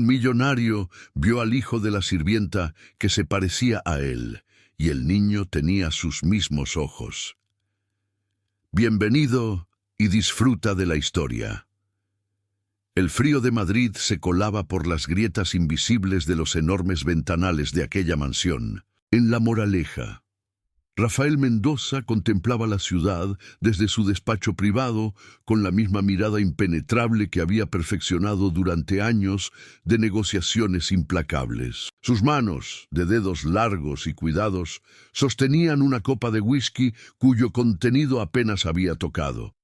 Un millonario vio al hijo de la sirvienta que se parecía a él, y el niño tenía sus mismos ojos. Bienvenido y disfruta de la historia. El frío de Madrid se colaba por las grietas invisibles de los enormes ventanales de aquella mansión. En La Moraleja, Rafael Mendoza contemplaba la ciudad desde su despacho privado con la misma mirada impenetrable que había perfeccionado durante años de negociaciones implacables. Sus manos, de dedos largos y cuidados, sostenían una copa de whisky cuyo contenido apenas había tocado.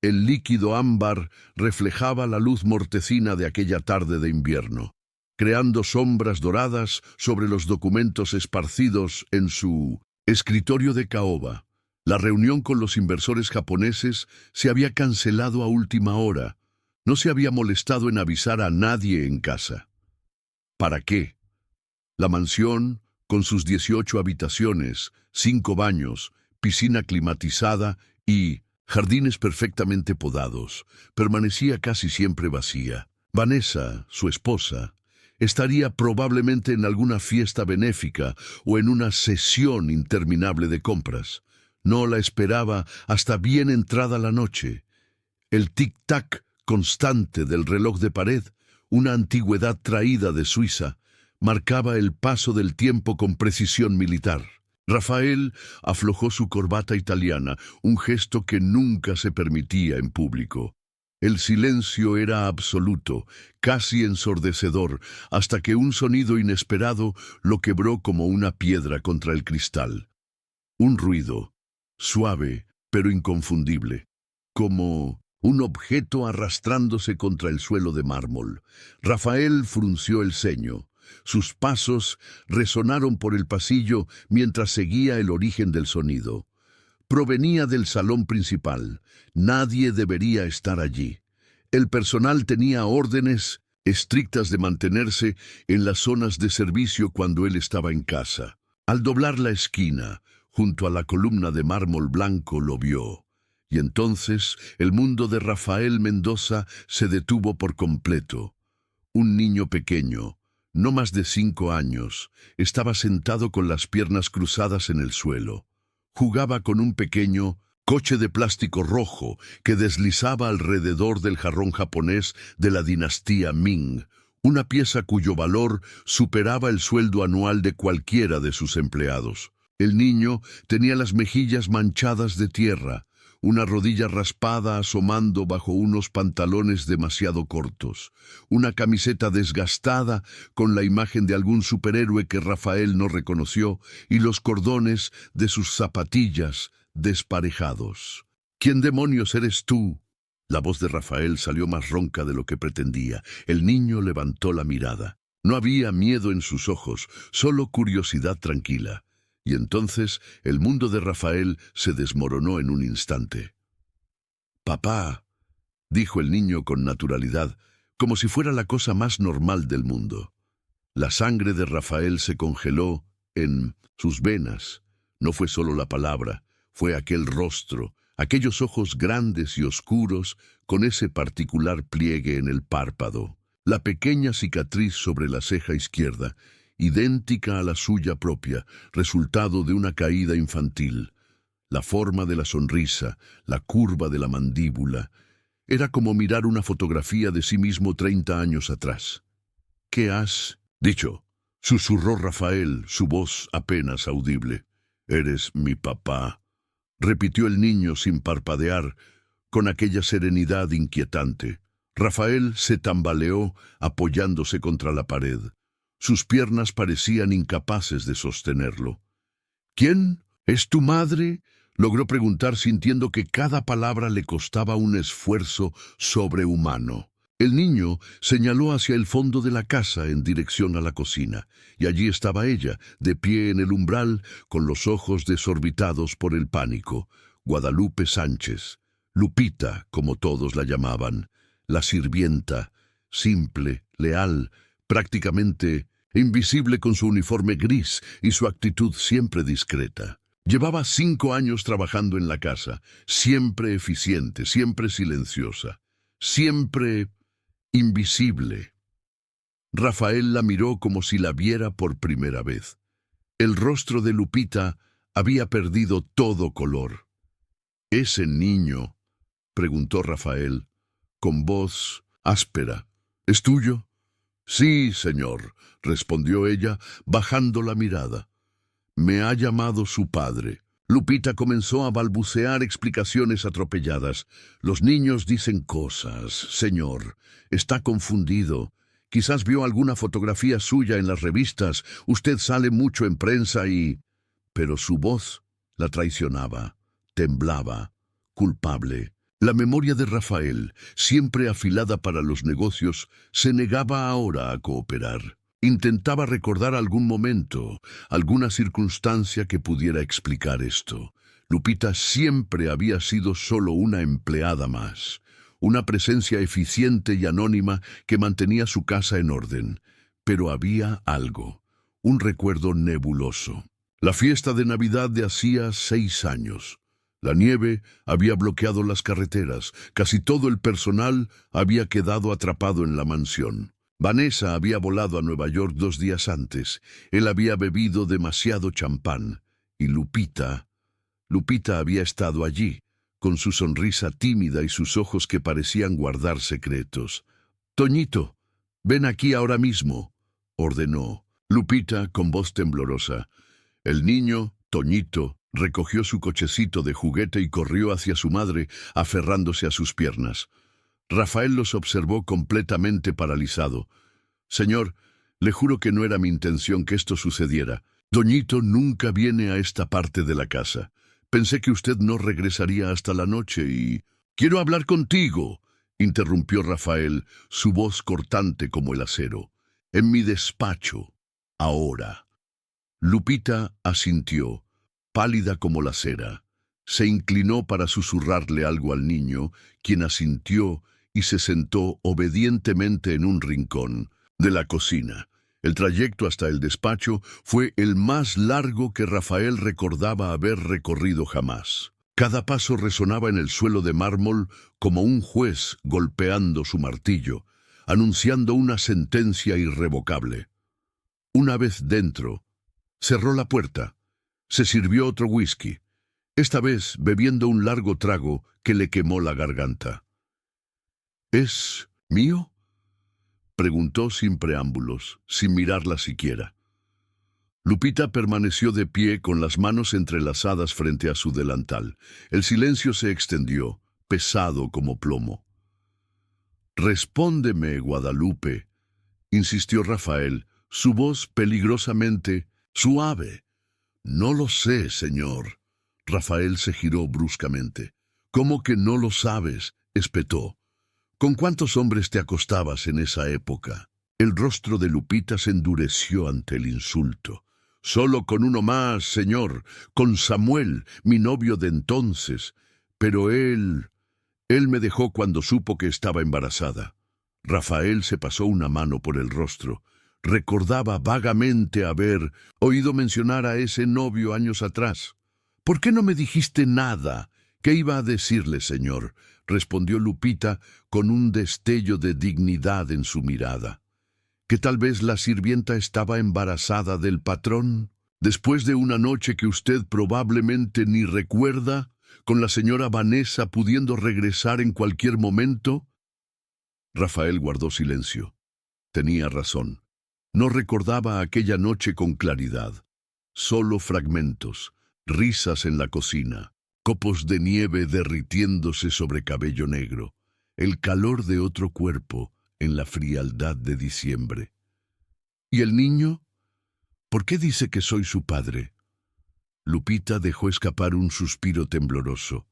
El líquido ámbar reflejaba la luz mortecina de aquella tarde de invierno, creando sombras doradas sobre los documentos esparcidos en su escritorio de caoba. La reunión con los inversores japoneses se había cancelado a última hora. No se había molestado en avisar a nadie en casa. ¿Para qué? La mansión, con sus 18 habitaciones, 5 baños, piscina climatizada y jardines perfectamente podados, permanecía casi siempre vacía. Vanessa, su esposa, estaría probablemente en alguna fiesta benéfica o en una sesión interminable de compras. No la esperaba hasta bien entrada la noche. El tic-tac constante del reloj de pared, una antigüedad traída de Suiza, marcaba el paso del tiempo con precisión militar. Rafael aflojó su corbata italiana, un gesto que nunca se permitía en público. El silencio era absoluto, casi ensordecedor, hasta que un sonido inesperado lo quebró como una piedra contra el cristal. Un ruido, suave pero inconfundible, como un objeto arrastrándose contra el suelo de mármol. Rafael frunció el ceño. Sus pasos resonaron por el pasillo mientras seguía el origen del sonido. Provenía del salón principal. Nadie debería estar allí. El personal tenía órdenes estrictas de mantenerse en las zonas de servicio cuando él estaba en casa. Al doblar la esquina, junto a la columna de mármol blanco, lo vio. Y entonces el mundo de Rafael Mendoza se detuvo por completo. Un niño pequeño, no más de 5 años, estaba sentado con las piernas cruzadas en el suelo. Jugaba con un pequeño coche de plástico rojo que deslizaba alrededor del jarrón japonés de la dinastía Ming, una pieza cuyo valor superaba el sueldo anual de cualquiera de sus empleados. El niño tenía las mejillas manchadas de tierra, una rodilla raspada asomando bajo unos pantalones demasiado cortos, una camiseta desgastada con la imagen de algún superhéroe que Rafael no reconoció y los cordones de sus zapatillas desparejados. ¿Quién demonios eres tú? La voz de Rafael salió más ronca de lo que pretendía. El niño levantó la mirada. No había miedo en sus ojos, solo curiosidad tranquila. Y entonces el mundo de Rafael se desmoronó en un instante. «Papá», dijo el niño con naturalidad, como si fuera la cosa más normal del mundo. La sangre de Rafael se congeló en sus venas. No fue solo la palabra, fue aquel rostro, aquellos ojos grandes y oscuros con ese particular pliegue en el párpado, la pequeña cicatriz sobre la ceja izquierda, idéntica a la suya propia, resultado de una caída infantil. La forma de la sonrisa, la curva de la mandíbula. Era como mirar una fotografía de sí mismo 30 años atrás. «¿Qué has dicho?», susurró Rafael, su voz apenas audible. «Eres mi papá», repitió el niño sin parpadear, con aquella serenidad inquietante. Rafael se tambaleó apoyándose contra la pared. Sus piernas parecían incapaces de sostenerlo. «¿Quién? ¿Es tu madre?», logró preguntar sintiendo que cada palabra le costaba un esfuerzo sobrehumano. El niño señaló hacia el fondo de la casa en dirección a la cocina, y allí estaba ella, de pie en el umbral, con los ojos desorbitados por el pánico. Guadalupe Sánchez, Lupita, como todos la llamaban, la sirvienta, simple, leal, prácticamente invisible con su uniforme gris y su actitud siempre discreta. Llevaba 5 años trabajando en la casa, siempre eficiente, siempre silenciosa, siempre invisible. Rafael la miró como si la viera por primera vez. El rostro de Lupita había perdido todo color. «¿Ese niño?», preguntó Rafael, con voz áspera. «¿Es tuyo?». «Sí, señor», respondió ella, bajando la mirada. «Me ha llamado su padre». Lupita comenzó a balbucear explicaciones atropelladas. «Los niños dicen cosas, señor. Está confundido. Quizás vio alguna fotografía suya en las revistas. Usted sale mucho en prensa y...». Pero su voz la traicionaba. Temblaba, culpable. La memoria de Rafael, siempre afilada para los negocios, se negaba ahora a cooperar. Intentaba recordar algún momento, alguna circunstancia que pudiera explicar esto. Lupita siempre había sido solo una empleada más, una presencia eficiente y anónima que mantenía su casa en orden. Pero había algo, un recuerdo nebuloso. La fiesta de Navidad de hacía 6 años. La nieve había bloqueado las carreteras, casi todo el personal había quedado atrapado en la mansión. Vanessa había volado a Nueva York 2 días antes. Él había bebido demasiado champán. Y Lupita había estado allí, con su sonrisa tímida y sus ojos que parecían guardar secretos. «Toñito, ven aquí ahora mismo», ordenó. Lupita, con voz temblorosa. El niño, Toñito, recogió su cochecito de juguete y corrió hacia su madre, aferrándose a sus piernas. Rafael los observó completamente paralizado. «Señor, le juro que no era mi intención que esto sucediera. Toñito nunca viene a esta parte de la casa. Pensé que usted no regresaría hasta la noche y...». «Quiero hablar contigo», interrumpió Rafael, su voz cortante como el acero. «En mi despacho. Ahora». Lupita asintió, pálida como la cera. Se inclinó para susurrarle algo al niño, quien asintió y se sentó obedientemente en un rincón de la cocina. El trayecto hasta el despacho fue el más largo que Rafael recordaba haber recorrido jamás. Cada paso resonaba en el suelo de mármol como un juez golpeando su martillo, anunciando una sentencia irrevocable. Una vez dentro, cerró la puerta. Se sirvió otro whisky, esta vez bebiendo un largo trago que le quemó la garganta. «¿Es mío?», preguntó sin preámbulos, sin mirarla siquiera. Lupita permaneció de pie con las manos entrelazadas frente a su delantal. El silencio se extendió, pesado como plomo. «Respóndeme, Guadalupe», insistió Rafael, su voz peligrosamente suave. «No lo sé, señor». Rafael se giró bruscamente. «¿Cómo que no lo sabes?», espetó. «¿Con cuántos hombres te acostabas en esa época?». El rostro de Lupita se endureció ante el insulto. «Solo con uno más, señor, con Samuel, mi novio de entonces. Pero él me dejó cuando supo que estaba embarazada». Rafael se pasó una mano por el rostro. Recordaba vagamente haber oído mencionar a ese novio años atrás. «¿Por qué no me dijiste nada?». «¿Qué iba a decirle, señor?», respondió Lupita con un destello de dignidad en su mirada. «¿Que tal vez la sirvienta estaba embarazada del patrón? Después de una noche que usted probablemente ni recuerda, con la señora Vanessa pudiendo regresar en cualquier momento». Rafael guardó silencio. Tenía razón. No recordaba aquella noche con claridad. Solo fragmentos, risas en la cocina, copos de nieve derritiéndose sobre cabello negro, el calor de otro cuerpo en la frialdad de diciembre. «¿Y el niño? ¿Por qué dice que soy su padre?». Lupita dejó escapar un suspiro tembloroso.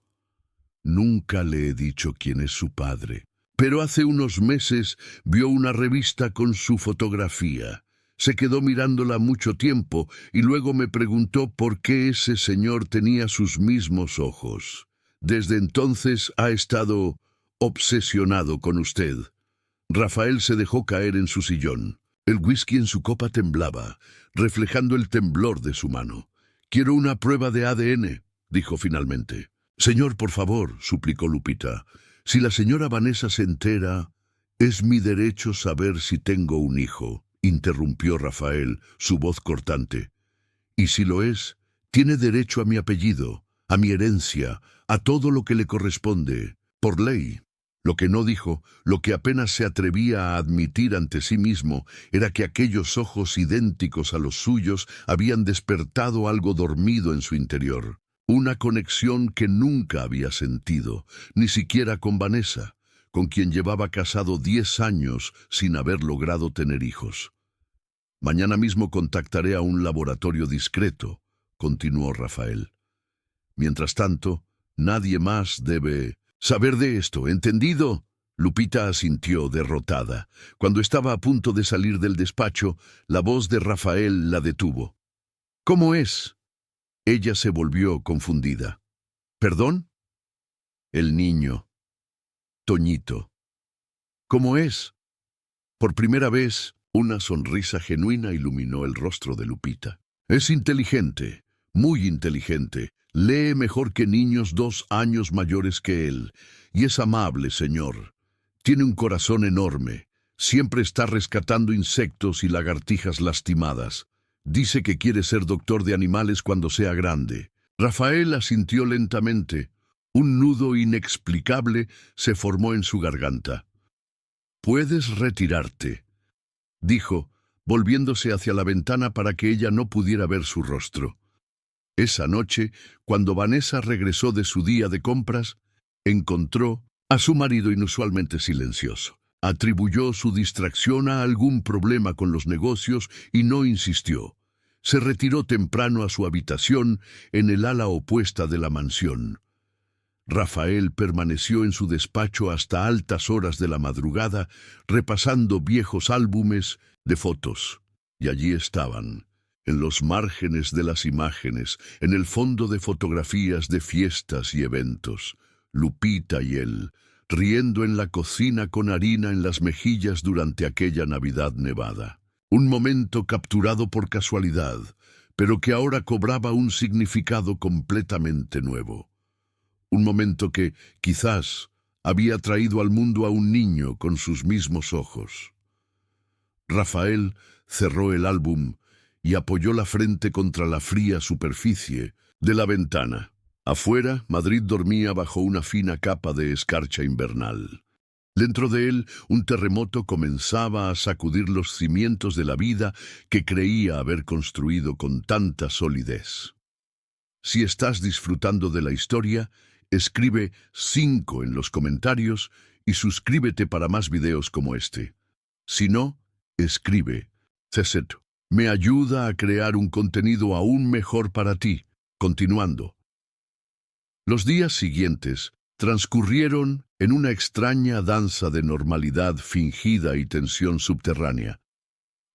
«Nunca le he dicho quién es su padre. Pero hace unos meses vio una revista con su fotografía. Se quedó mirándola mucho tiempo y luego me preguntó por qué ese señor tenía sus mismos ojos. Desde entonces ha estado obsesionado con usted». Rafael se dejó caer en su sillón. El whisky en su copa temblaba, reflejando el temblor de su mano. «Quiero una prueba de ADN», dijo finalmente. «Señor, por favor», suplicó Lupita. «Si la señora Vanessa se entera...». Es mi derecho saber si tengo un hijo, interrumpió Rafael, su voz cortante. Y si lo es, tiene derecho a mi apellido, a mi herencia, a todo lo que le corresponde, por ley. Lo que no dijo, lo que apenas se atrevía a admitir ante sí mismo, era que aquellos ojos idénticos a los suyos habían despertado algo dormido en su interior. Una conexión que nunca había sentido, ni siquiera con Vanessa, con quien llevaba casado 10 años sin haber logrado tener hijos. Mañana mismo contactaré a un laboratorio discreto, continuó Rafael. Mientras tanto, nadie más debe saber de esto, ¿entendido? Lupita asintió derrotada. Cuando estaba a punto de salir del despacho, la voz de Rafael la detuvo. ¿Cómo es? Ella se volvió confundida. ¿Perdón? El niño. Toñito. ¿Cómo es? Por primera vez, una sonrisa genuina iluminó el rostro de Lupita. Es inteligente, muy inteligente. Lee mejor que niños 2 años mayores que él. Y es amable, señor. Tiene un corazón enorme. Siempre está rescatando insectos y lagartijas lastimadas. Dice que quiere ser doctor de animales cuando sea grande. Rafael asintió lentamente. Un nudo inexplicable se formó en su garganta. «Puedes retirarte», dijo, volviéndose hacia la ventana para que ella no pudiera ver su rostro. Esa noche, cuando Vanessa regresó de su día de compras, encontró a su marido inusualmente silencioso. Atribuyó su distracción a algún problema con los negocios y no insistió. Se retiró temprano a su habitación en el ala opuesta de la mansión. Rafael permaneció en su despacho hasta altas horas de la madrugada, repasando viejos álbumes de fotos. Y allí estaban, en los márgenes de las imágenes, en el fondo de fotografías de fiestas y eventos, Lupita y él, riendo en la cocina con harina en las mejillas durante aquella Navidad nevada. Un momento capturado por casualidad, pero que ahora cobraba un significado completamente nuevo. Un momento que, quizás, había traído al mundo a un niño con sus mismos ojos. Rafael cerró el álbum y apoyó la frente contra la fría superficie de la ventana. Afuera, Madrid dormía bajo una fina capa de escarcha invernal. Dentro de él, un terremoto comenzaba a sacudir los cimientos de la vida que creía haber construido con tanta solidez. Si estás disfrutando de la historia, escribe 5 en los comentarios y suscríbete para más videos como este. Si no, escribe CZ. Me ayuda a crear un contenido aún mejor para ti. Continuando. Los días siguientes transcurrieron en una extraña danza de normalidad fingida y tensión subterránea.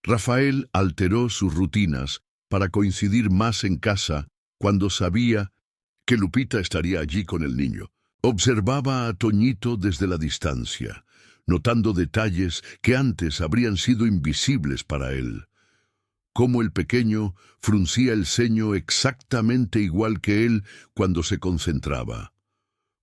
Rafael alteró sus rutinas para coincidir más en casa cuando sabía que Lupita estaría allí con el niño. Observaba a Toñito desde la distancia, notando detalles que antes habrían sido invisibles para él. Cómo el pequeño fruncía el ceño exactamente igual que él cuando se concentraba.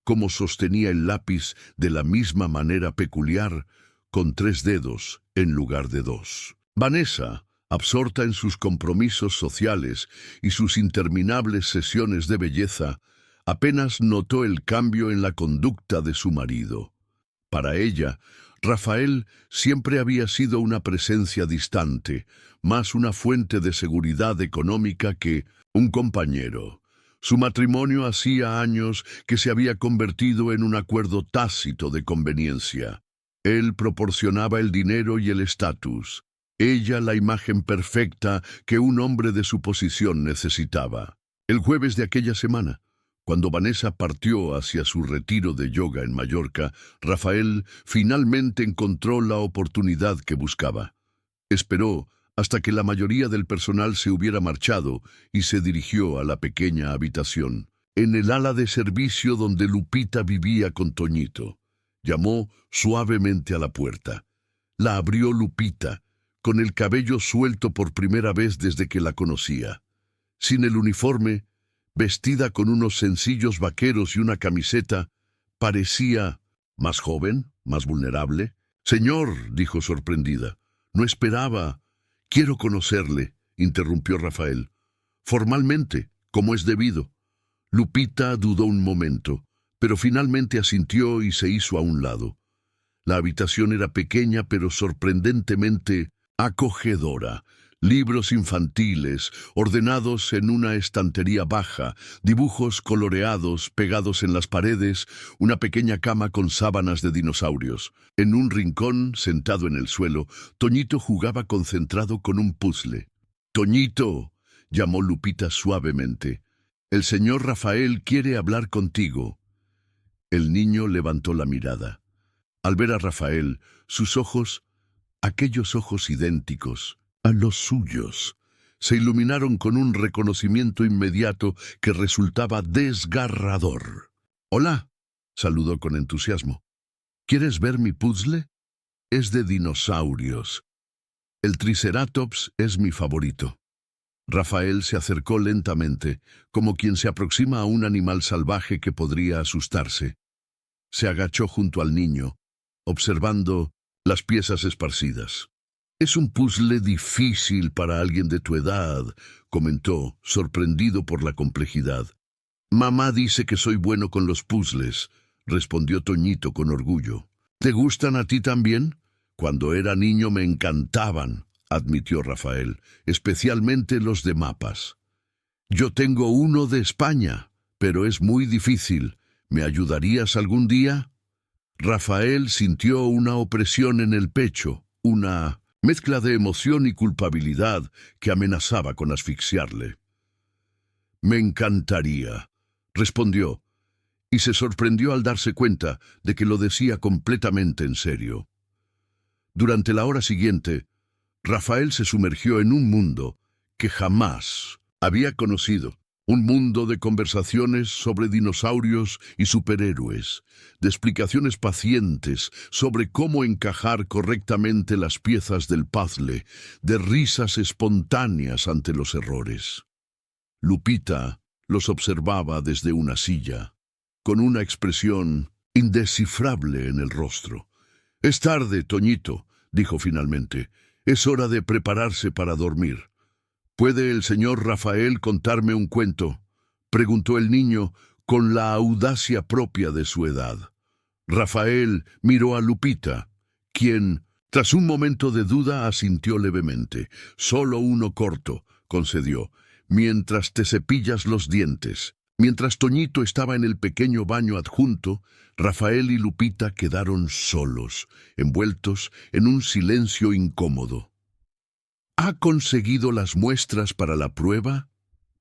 Cómo sostenía el lápiz de la misma manera peculiar, con 3 dedos en lugar de 2. Vanessa, absorta en sus compromisos sociales y sus interminables sesiones de belleza, apenas notó el cambio en la conducta de su marido. Para ella, Rafael siempre había sido una presencia distante, más una fuente de seguridad económica que un compañero. Su matrimonio hacía años que se había convertido en un acuerdo tácito de conveniencia. Él proporcionaba el dinero y el estatus. Ella la imagen perfecta que un hombre de su posición necesitaba. El jueves de aquella semana, cuando Vanessa partió hacia su retiro de yoga en Mallorca, Rafael finalmente encontró la oportunidad que buscaba. Esperó hasta que la mayoría del personal se hubiera marchado y se dirigió a la pequeña habitación, en el ala de servicio donde Lupita vivía con Toñito. Llamó suavemente a la puerta. La abrió Lupita, con el cabello suelto por primera vez desde que la conocía. Sin el uniforme, vestida con unos sencillos vaqueros y una camiseta, parecía más joven, más vulnerable. Señor, dijo sorprendida, no esperaba. Quiero conocerle, interrumpió Rafael. Formalmente, como es debido. Lupita dudó un momento, pero finalmente asintió y se hizo a un lado. La habitación era pequeña pero sorprendentemente acogedora. Libros infantiles, ordenados en una estantería baja, dibujos coloreados pegados en las paredes, una pequeña cama con sábanas de dinosaurios. En un rincón, sentado en el suelo, Toñito jugaba concentrado con un puzzle. «Toñito», llamó Lupita suavemente, «el señor Rafael quiere hablar contigo». El niño levantó la mirada. Al ver a Rafael, sus ojos, aquellos ojos idénticos a los suyos, se iluminaron con un reconocimiento inmediato que resultaba desgarrador. «Hola», saludó con entusiasmo. «¿Quieres ver mi puzzle? Es de dinosaurios. El Triceratops es mi favorito». Rafael se acercó lentamente, como quien se aproxima a un animal salvaje que podría asustarse. Se agachó junto al niño, observando las piezas esparcidas. «Es un puzzle difícil para alguien de tu edad», comentó, sorprendido por la complejidad. «Mamá dice que soy bueno con los puzzles», respondió Toñito con orgullo. «¿Te gustan a ti también? Cuando era niño me encantaban», admitió Rafael, «especialmente los de mapas». «Yo tengo uno de España, pero es muy difícil. ¿Me ayudarías algún día?» Rafael sintió una opresión en el pecho, una mezcla de emoción y culpabilidad que amenazaba con asfixiarle. «Me encantaría», respondió, y se sorprendió al darse cuenta de que lo decía completamente en serio. Durante la hora siguiente, Rafael se sumergió en un mundo que jamás había conocido. Un mundo de conversaciones sobre dinosaurios y superhéroes, de explicaciones pacientes sobre cómo encajar correctamente las piezas del puzzle, de risas espontáneas ante los errores. Lupita los observaba desde una silla, con una expresión indescifrable en el rostro. «Es tarde, Toñito», dijo finalmente. «Es hora de prepararse para dormir». «¿Puede el señor Rafael contarme un cuento?», preguntó el niño con la audacia propia de su edad. Rafael miró a Lupita, quien, tras un momento de duda, asintió levemente. «Solo uno corto», concedió, «mientras te cepillas los dientes». Mientras Toñito estaba en el pequeño baño adjunto, Rafael y Lupita quedaron solos, envueltos en un silencio incómodo. «¿Ha conseguido las muestras para la prueba?»,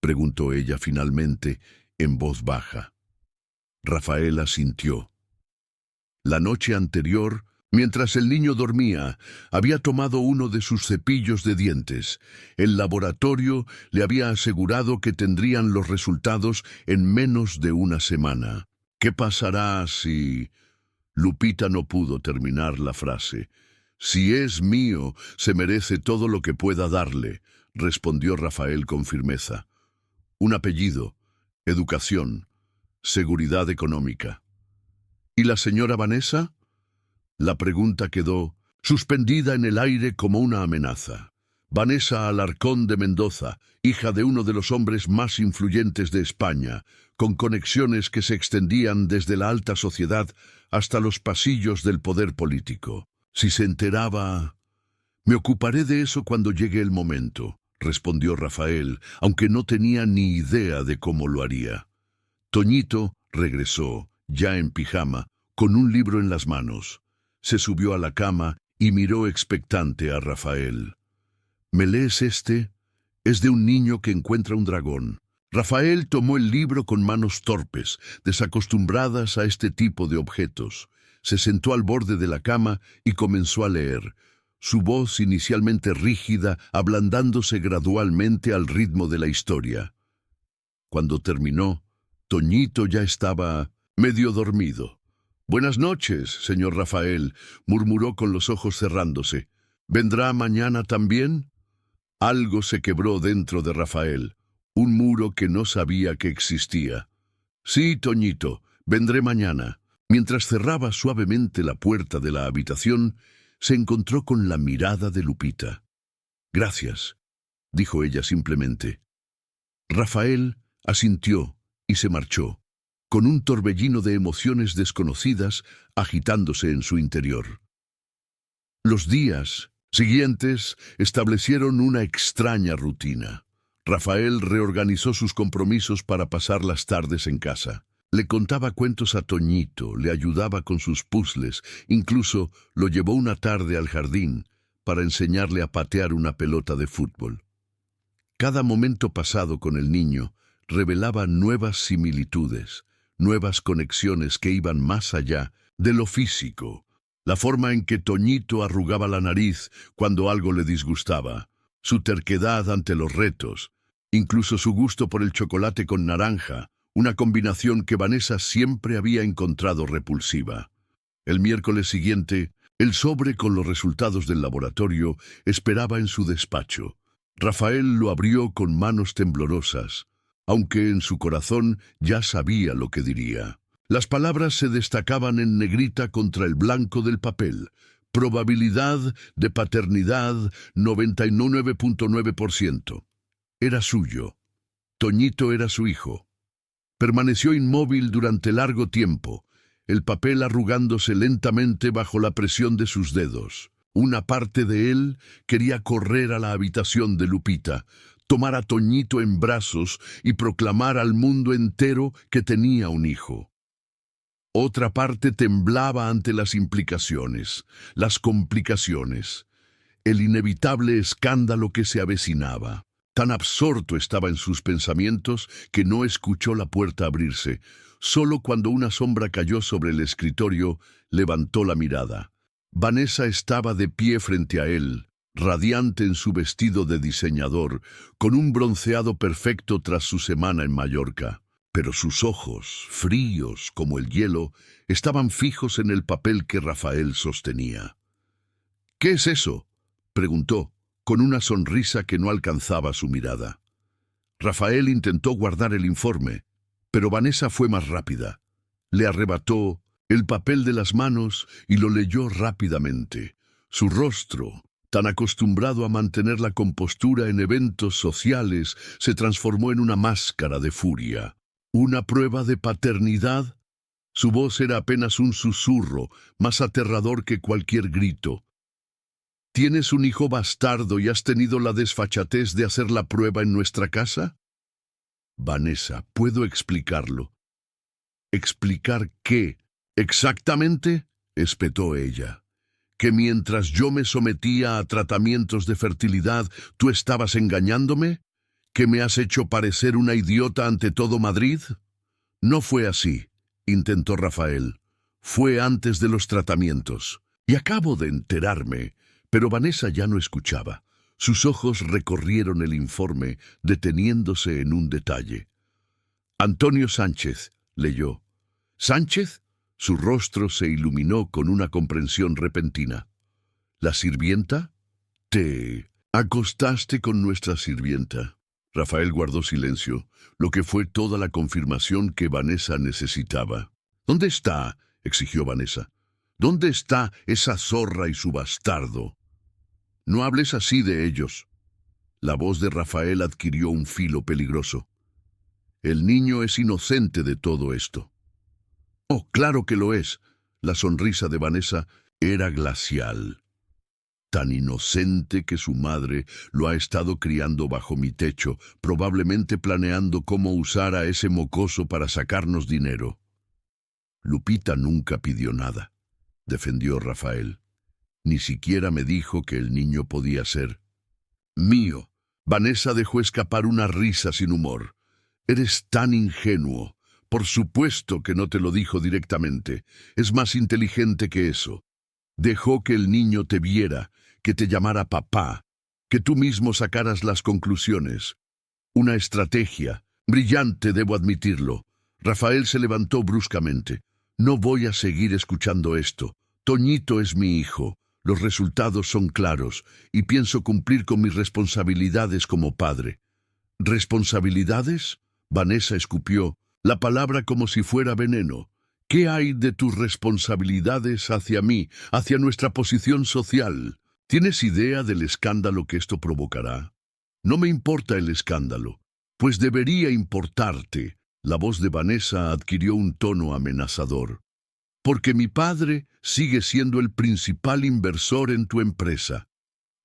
preguntó ella finalmente, en voz baja. Rafael asintió. La noche anterior, mientras el niño dormía, había tomado uno de sus cepillos de dientes. El laboratorio le había asegurado que tendrían los resultados en menos de una semana. «¿Qué pasará si...?» Lupita no pudo terminar la frase. «Si es mío, se merece todo lo que pueda darle», respondió Rafael con firmeza. «Un apellido, educación, seguridad económica». «¿Y la señora Vanessa?». La pregunta quedó suspendida en el aire como una amenaza. Vanessa Alarcón de Mendoza, hija de uno de los hombres más influyentes de España, con conexiones que se extendían desde la alta sociedad hasta los pasillos del poder político. Si se enteraba... «Me ocuparé de eso cuando llegue el momento», respondió Rafael, aunque no tenía ni idea de cómo lo haría. Toñito regresó, ya en pijama, con un libro en las manos. Se subió a la cama y miró expectante a Rafael. «¿Me lees este? Es de un niño que encuentra un dragón». Rafael tomó el libro con manos torpes, desacostumbradas a este tipo de objetos. Se sentó al borde de la cama y comenzó a leer, su voz inicialmente rígida, ablandándose gradualmente al ritmo de la historia. Cuando terminó, Toñito ya estaba medio dormido. «Buenas noches, señor Rafael», murmuró con los ojos cerrándose. «¿Vendrá mañana también?». Algo se quebró dentro de Rafael, un muro que no sabía que existía. «Sí, Toñito, vendré mañana. Mientras cerraba suavemente la puerta de la habitación, se encontró con la mirada de Lupita. «Gracias», dijo ella simplemente. Rafael asintió y se marchó, con un torbellino de emociones desconocidas agitándose en su interior. Los días siguientes establecieron una extraña rutina. Rafael reorganizó sus compromisos para pasar las tardes en casa. Le contaba cuentos a Toñito, le ayudaba con sus puzzles, incluso lo llevó una tarde al jardín para enseñarle a patear una pelota de fútbol. Cada momento pasado con el niño revelaba nuevas similitudes, nuevas conexiones que iban más allá de lo físico. La forma en que Toñito arrugaba la nariz cuando algo le disgustaba, su terquedad ante los retos, incluso su gusto por el chocolate con naranja, una combinación que Vanessa siempre había encontrado repulsiva. El miércoles siguiente, el sobre con los resultados del laboratorio esperaba en su despacho. Rafael lo abrió con manos temblorosas, aunque en su corazón ya sabía lo que diría. Las palabras se destacaban en negrita contra el blanco del papel. Probabilidad de paternidad 99.9%. Era suyo. Toñito era su hijo. Permaneció inmóvil durante largo tiempo, el papel arrugándose lentamente bajo la presión de sus dedos. Una parte de él quería correr a la habitación de Lupita, tomar a Toñito en brazos y proclamar al mundo entero que tenía un hijo. Otra parte temblaba ante las implicaciones, las complicaciones, el inevitable escándalo que se avecinaba. Tan absorto estaba en sus pensamientos que no escuchó la puerta abrirse. Solo cuando una sombra cayó sobre el escritorio, levantó la mirada. Vanessa estaba de pie frente a él, radiante en su vestido de diseñador, con un bronceado perfecto tras su semana en Mallorca. Pero sus ojos, fríos como el hielo, estaban fijos en el papel que Rafael sostenía. «¿Qué es eso?», preguntó, con una sonrisa que no alcanzaba su mirada. Rafael intentó guardar el informe, pero Vanessa fue más rápida. Le arrebató el papel de las manos y lo leyó rápidamente. Su rostro, tan acostumbrado a mantener la compostura en eventos sociales, se transformó en una máscara de furia. ¿Una prueba de paternidad? Su voz era apenas un susurro, más aterrador que cualquier grito. ¿Tienes un hijo bastardo y has tenido la desfachatez de hacer la prueba en nuestra casa? Vanessa, puedo explicarlo. ¿Explicar qué? ¿Exactamente?, espetó ella. ¿Que mientras yo me sometía a tratamientos de fertilidad, tú estabas engañándome? ¿Que me has hecho parecer una idiota ante todo Madrid? No fue así, intentó Rafael. Fue antes de los tratamientos. Y acabo de enterarme. Pero Vanessa ya no escuchaba. Sus ojos recorrieron el informe, deteniéndose en un detalle. Antonio Sánchez, leyó. ¿Sánchez? Su rostro se iluminó con una comprensión repentina. ¿La sirvienta? Te acostaste con nuestra sirvienta. Rafael guardó silencio, lo que fue toda la confirmación que Vanessa necesitaba. ¿Dónde está?, exigió Vanessa. ¿Dónde está esa zorra y su bastardo? No hables así de ellos. La voz de Rafael adquirió un filo peligroso. El niño es inocente de todo esto. Oh, claro que lo es. La sonrisa de Vanessa era glacial. Tan inocente que su madre lo ha estado criando bajo mi techo, probablemente planeando cómo usar a ese mocoso para sacarnos dinero. Lupita nunca pidió nada, defendió Rafael. Ni siquiera me dijo que el niño podía ser mío. Vanessa dejó escapar una risa sin humor. Eres tan ingenuo. Por supuesto que no te lo dijo directamente. Es más inteligente que eso. Dejó que el niño te viera, que te llamara papá, que tú mismo sacaras las conclusiones. Una estrategia. Brillante, debo admitirlo. Rafael se levantó bruscamente. No voy a seguir escuchando esto. Toñito es mi hijo. Los resultados son claros y pienso cumplir con mis responsabilidades como padre. ¿Responsabilidades? Vanessa escupió, la palabra como si fuera veneno. ¿Qué hay de tus responsabilidades hacia mí, hacia nuestra posición social? ¿Tienes idea del escándalo que esto provocará? No me importa el escándalo, pues debería importarte. La voz de Vanessa adquirió un tono amenazador. Porque mi padre sigue siendo el principal inversor en tu empresa.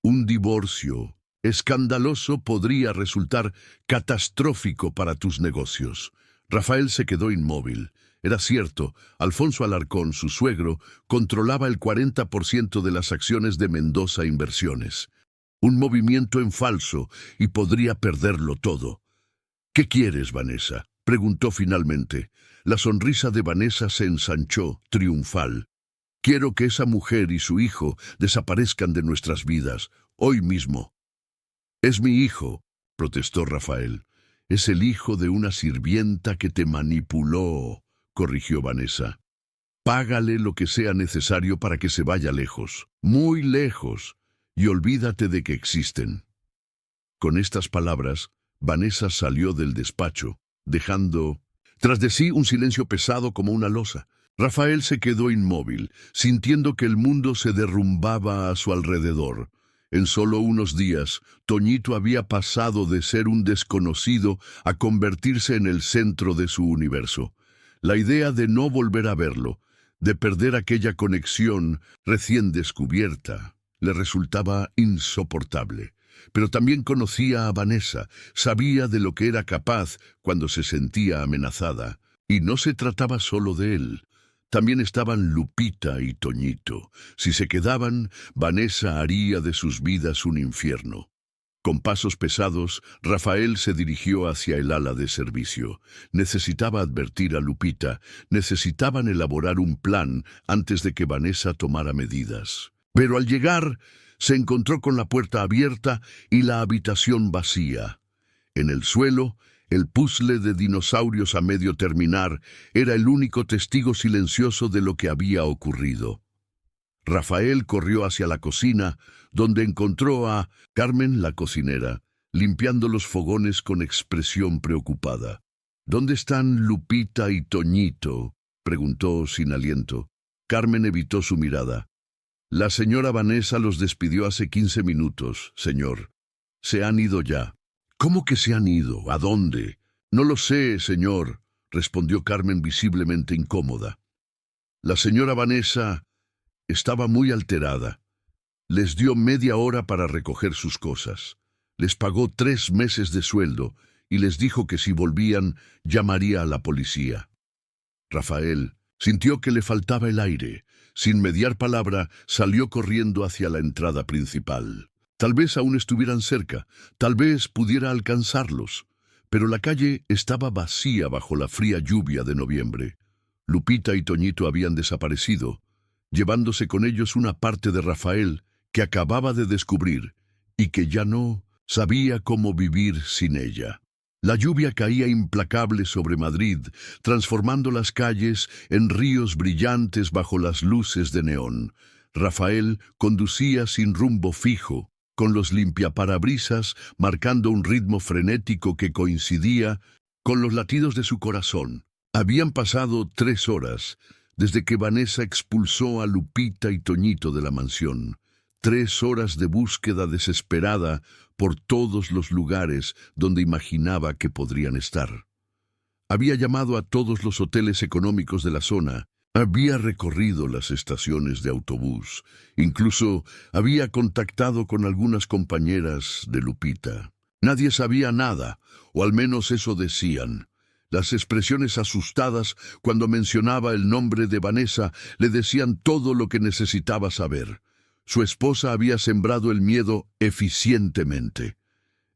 Un divorcio escandaloso podría resultar catastrófico para tus negocios. Rafael se quedó inmóvil. Era cierto, Alfonso Alarcón, su suegro, controlaba el 40% de las acciones de Mendoza Inversiones. Un movimiento en falso y podría perderlo todo. ¿Qué quieres, Vanessa?, preguntó finalmente. La sonrisa de Vanessa se ensanchó, triunfal. Quiero que esa mujer y su hijo desaparezcan de nuestras vidas, hoy mismo. Es mi hijo, protestó Rafael. Es el hijo de una sirvienta que te manipuló, corrigió Vanessa. Págale lo que sea necesario para que se vaya lejos, muy lejos, y olvídate de que existen. Con estas palabras, Vanessa salió del despacho, dejando tras de sí un silencio pesado como una losa. Rafael se quedó inmóvil, sintiendo que el mundo se derrumbaba a su alrededor. En solo unos días, Toñito había pasado de ser un desconocido a convertirse en el centro de su universo. La idea de no volver a verlo, de perder aquella conexión recién descubierta, le resultaba insoportable. Pero también conocía a Vanessa, sabía de lo que era capaz cuando se sentía amenazada. Y no se trataba solo de él. También estaban Lupita y Toñito. Si se quedaban, Vanessa haría de sus vidas un infierno. Con pasos pesados, Rafael se dirigió hacia el ala de servicio. Necesitaba advertir a Lupita, necesitaban elaborar un plan antes de que Vanessa tomara medidas. Pero al llegar, se encontró con la puerta abierta y la habitación vacía. En el suelo, el puzzle de dinosaurios a medio terminar era el único testigo silencioso de lo que había ocurrido. Rafael corrió hacia la cocina, donde encontró a Carmen, la cocinera, limpiando los fogones con expresión preocupada. ¿Dónde están Lupita y Toñito?, preguntó sin aliento. Carmen evitó su mirada. La señora Vanessa los despidió hace 15 minutos, señor. Se han ido ya. ¿Cómo que se han ido? ¿A dónde? No lo sé, señor, respondió Carmen visiblemente incómoda. La señora Vanessa estaba muy alterada. Les dio media hora para recoger sus cosas. Les pagó 3 meses de sueldo y les dijo que si volvían, llamaría a la policía. Rafael sintió que le faltaba el aire. Sin mediar palabra, salió corriendo hacia la entrada principal. Tal vez aún estuvieran cerca, tal vez pudiera alcanzarlos, pero la calle estaba vacía bajo la fría lluvia de noviembre. Lupita y Toñito habían desaparecido, llevándose con ellos una parte de Rafael que acababa de descubrir y que ya no sabía cómo vivir sin ella. La lluvia caía implacable sobre Madrid, transformando las calles en ríos brillantes bajo las luces de neón. Rafael conducía sin rumbo fijo, con los limpiaparabrisas marcando un ritmo frenético que coincidía con los latidos de su corazón. Habían pasado 3 horas desde que Vanessa expulsó a Lupita y Toñito de la mansión. 3 horas de búsqueda desesperada por todos los lugares donde imaginaba que podrían estar. Había llamado a todos los hoteles económicos de la zona, había recorrido las estaciones de autobús, incluso había contactado con algunas compañeras de Lupita. Nadie sabía nada, o al menos eso decían. Las expresiones asustadas cuando mencionaba el nombre de Vanessa le decían todo lo que necesitaba saber. Su esposa había sembrado el miedo eficientemente.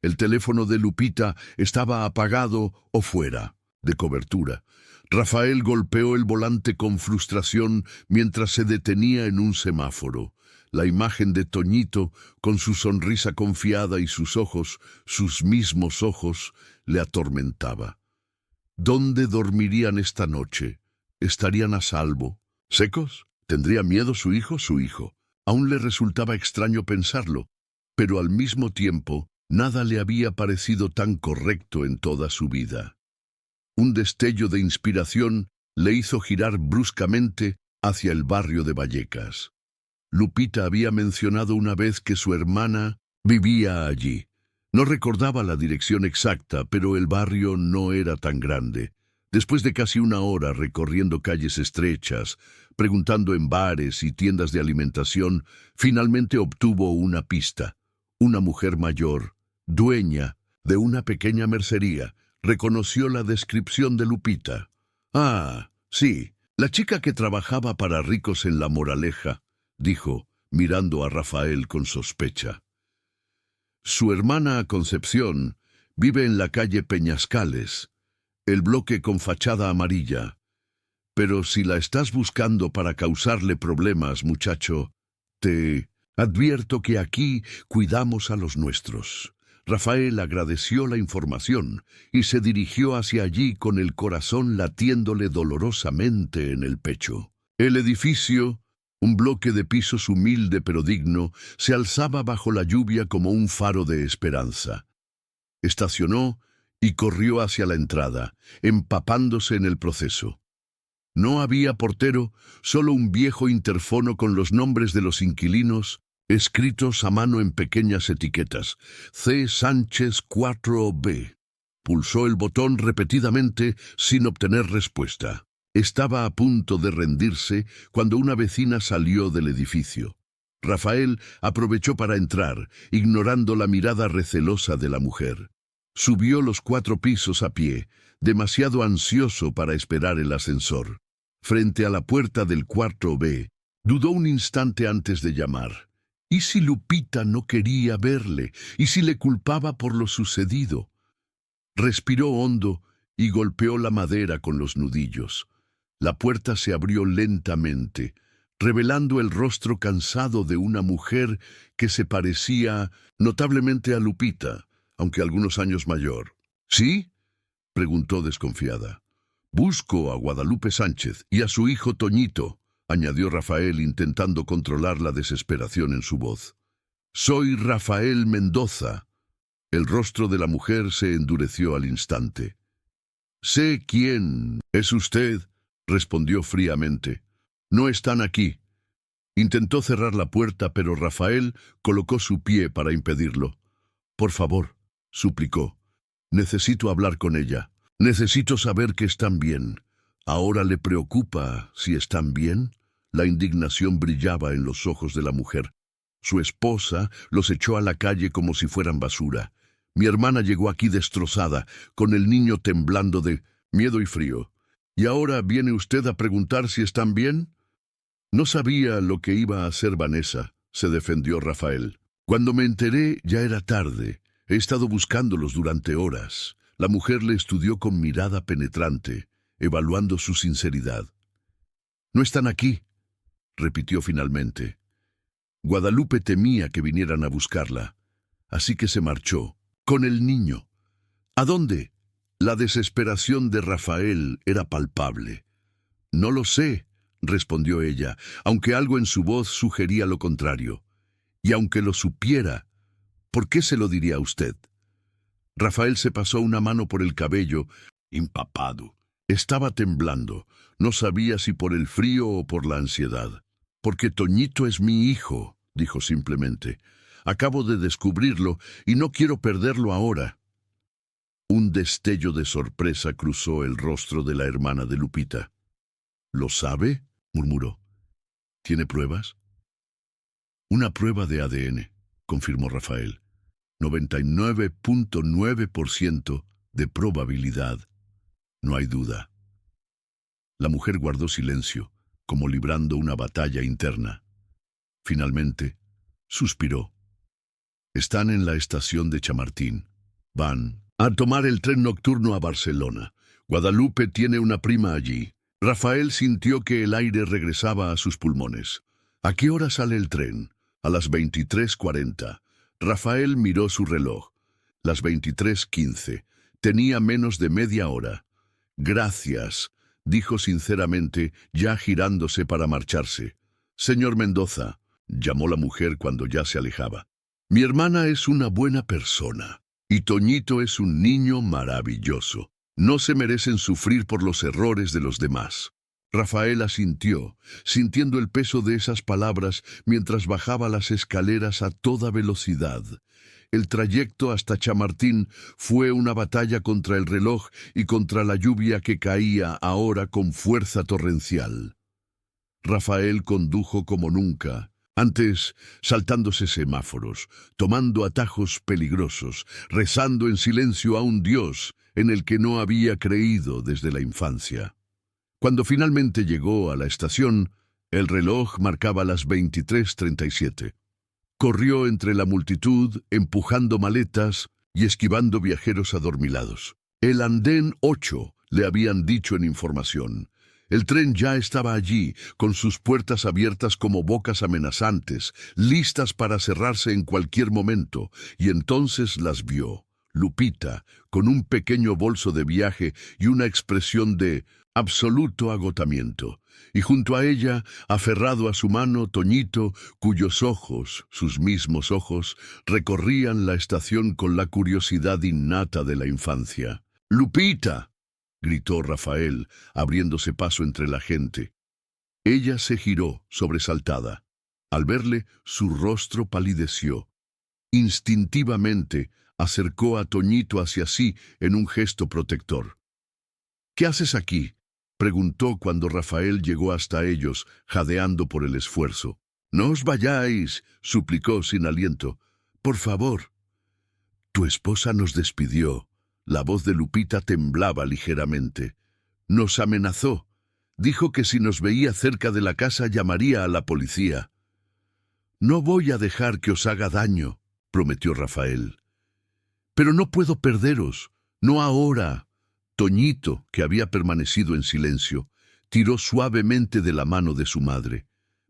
El teléfono de Lupita estaba apagado o fuera de cobertura. Rafael golpeó el volante con frustración mientras se detenía en un semáforo. La imagen de Toñito, con su sonrisa confiada y sus ojos, sus mismos ojos, le atormentaba. ¿Dónde dormirían esta noche? ¿Estarían a salvo? ¿Secos? ¿Tendría miedo su hijo? Su hijo. Aún le resultaba extraño pensarlo, pero al mismo tiempo, nada le había parecido tan correcto en toda su vida. Un destello de inspiración le hizo girar bruscamente hacia el barrio de Vallecas. Lupita había mencionado una vez que su hermana vivía allí. No recordaba la dirección exacta, pero el barrio no era tan grande. Después de casi una hora recorriendo calles estrechas, preguntando en bares y tiendas de alimentación, finalmente obtuvo una pista. Una mujer mayor, dueña de una pequeña mercería, reconoció la descripción de Lupita. «Ah, sí, la chica que trabajaba para ricos en La Moraleja», dijo, mirando a Rafael con sospecha. «Su hermana Concepción vive en la calle Peñascales, el bloque con fachada amarilla. Pero si la estás buscando para causarle problemas, muchacho, te advierto que aquí cuidamos a los nuestros». Rafael agradeció la información y se dirigió hacia allí con el corazón latiéndole dolorosamente en el pecho. El edificio, un bloque de pisos humilde pero digno, se alzaba bajo la lluvia como un faro de esperanza. Estacionó y corrió hacia la entrada, empapándose en el proceso. No había portero, solo un viejo interfono con los nombres de los inquilinos, escritos a mano en pequeñas etiquetas. C. Sánchez 4B. Pulsó el botón repetidamente sin obtener respuesta. Estaba a punto de rendirse cuando una vecina salió del edificio. Rafael aprovechó para entrar, ignorando la mirada recelosa de la mujer. Subió los 4 pisos a pie, demasiado ansioso para esperar el ascensor. Frente a la puerta del cuarto B, dudó un instante antes de llamar. ¿Y si Lupita no quería verle? ¿Y si le culpaba por lo sucedido? Respiró hondo y golpeó la madera con los nudillos. La puerta se abrió lentamente, revelando el rostro cansado de una mujer que se parecía notablemente a Lupita, aunque algunos años mayor. ¿Sí?, preguntó desconfiada. «Busco a Guadalupe Sánchez y a su hijo Toñito», añadió Rafael intentando controlar la desesperación en su voz. «Soy Rafael Mendoza». El rostro de la mujer se endureció al instante. «Sé quién es usted», respondió fríamente. «No están aquí». Intentó cerrar la puerta, pero Rafael colocó su pie para impedirlo. «Por favor», suplicó. «Necesito hablar con ella. Necesito saber que están bien. ¿Ahora le preocupa si están bien?» La indignación brillaba en los ojos de la mujer. Su esposa los echó a la calle como si fueran basura. Mi hermana llegó aquí destrozada, con el niño temblando de miedo y frío. ¿Y ahora viene usted a preguntar si están bien? No sabía lo que iba a hacer Vanessa, se defendió Rafael. Cuando me enteré ya era tarde. He estado buscándolos durante horas. La mujer le estudió con mirada penetrante, evaluando su sinceridad. «No están aquí», repitió finalmente. Guadalupe temía que vinieran a buscarla, así que se marchó, con el niño. ¿A dónde? La desesperación de Rafael era palpable. «No lo sé», respondió ella, aunque algo en su voz sugería lo contrario. «Y aunque lo supiera, ¿por qué se lo diría a usted?» Rafael se pasó una mano por el cabello, empapado. Estaba temblando. No sabía si por el frío o por la ansiedad. «Porque Toñito es mi hijo», dijo simplemente. «Acabo de descubrirlo y no quiero perderlo ahora». Un destello de sorpresa cruzó el rostro de la hermana de Lupita. «¿Lo sabe?», murmuró. «¿Tiene pruebas?» «Una prueba de ADN», confirmó Rafael. 99.9% de probabilidad. No hay duda». La mujer guardó silencio, como librando una batalla interna. Finalmente, suspiró. «Están en la estación de Chamartín. Van a tomar el tren nocturno a Barcelona. Guadalupe tiene una prima allí». Rafael sintió que el aire regresaba a sus pulmones. «¿A qué hora sale el tren?» «A las 23:40. Rafael miró su reloj. Las 23:15. Tenía menos de media hora. «Gracias», dijo sinceramente, ya girándose para marcharse. «Señor Mendoza», llamó la mujer cuando ya se alejaba. «Mi hermana es una buena persona, y Toñito es un niño maravilloso. No se merecen sufrir por los errores de los demás. Rafael asintió, sintiendo el peso de esas palabras mientras bajaba las escaleras a toda velocidad. El trayecto hasta Chamartín fue una batalla contra el reloj y contra la lluvia que caía ahora con fuerza torrencial. Rafael condujo como nunca, antes saltándose semáforos, tomando atajos peligrosos, rezando en silencio a un Dios en el que no había creído desde la infancia. Cuando finalmente llegó a la estación, el reloj marcaba las 23:37. Corrió entre la multitud, empujando maletas y esquivando viajeros adormilados. El andén 8, le habían dicho en información. El tren ya estaba allí, con sus puertas abiertas como bocas amenazantes, listas para cerrarse en cualquier momento, y entonces las vio. Lupita, con un pequeño bolso de viaje y una expresión de absoluto agotamiento, y junto a ella, aferrado a su mano, Toñito, cuyos ojos, sus mismos ojos, recorrían la estación con la curiosidad innata de la infancia. ¡Lupita!, gritó Rafael, abriéndose paso entre la gente. Ella se giró, sobresaltada. Al verle, su rostro palideció. Instintivamente, acercó a Toñito hacia sí en un gesto protector. «¿Qué haces aquí?», preguntó cuando Rafael llegó hasta ellos, jadeando por el esfuerzo. «No os vayáis», suplicó sin aliento. «Por favor». «Tu esposa nos despidió». La voz de Lupita temblaba ligeramente. «Nos amenazó. Dijo que si nos veía cerca de la casa llamaría a la policía». «No voy a dejar que os haga daño», prometió Rafael. «Pero no puedo perderos. No ahora». Toñito, que había permanecido en silencio, tiró suavemente de la mano de su madre.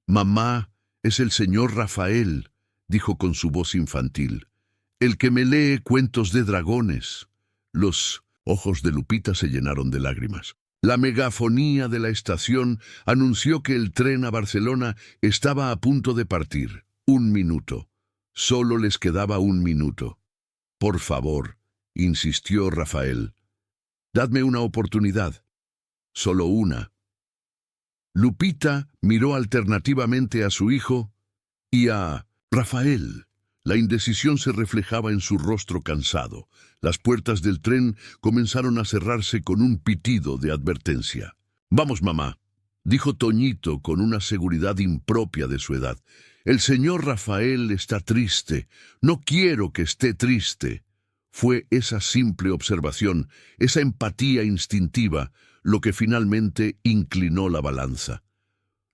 «Mamá, es el señor Rafael», dijo con su voz infantil. «El que me lee cuentos de dragones». Los ojos de Lupita se llenaron de lágrimas. La megafonía de la estación anunció que el tren a Barcelona estaba a punto de partir. 1 minuto. Solo les quedaba 1 minuto. «Por favor», insistió Rafael. «Dadme una oportunidad. Solo una». Lupita miró alternativamente a su hijo y a Rafael. La indecisión se reflejaba en su rostro cansado. Las puertas del tren comenzaron a cerrarse con un pitido de advertencia. «Vamos, mamá», dijo Toñito con una seguridad impropia de su edad. «El señor Rafael está triste. No quiero que esté triste». Fue esa simple observación, esa empatía instintiva, lo que finalmente inclinó la balanza.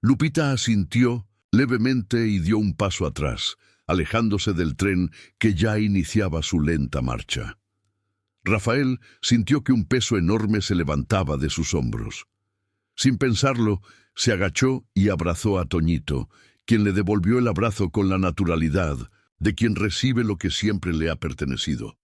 Lupita asintió levemente y dio un paso atrás, alejándose del tren que ya iniciaba su lenta marcha. Rafael sintió que un peso enorme se levantaba de sus hombros. Sin pensarlo, se agachó y abrazó a Toñito, quien le devolvió el abrazo con la naturalidad de quien recibe lo que siempre le ha pertenecido.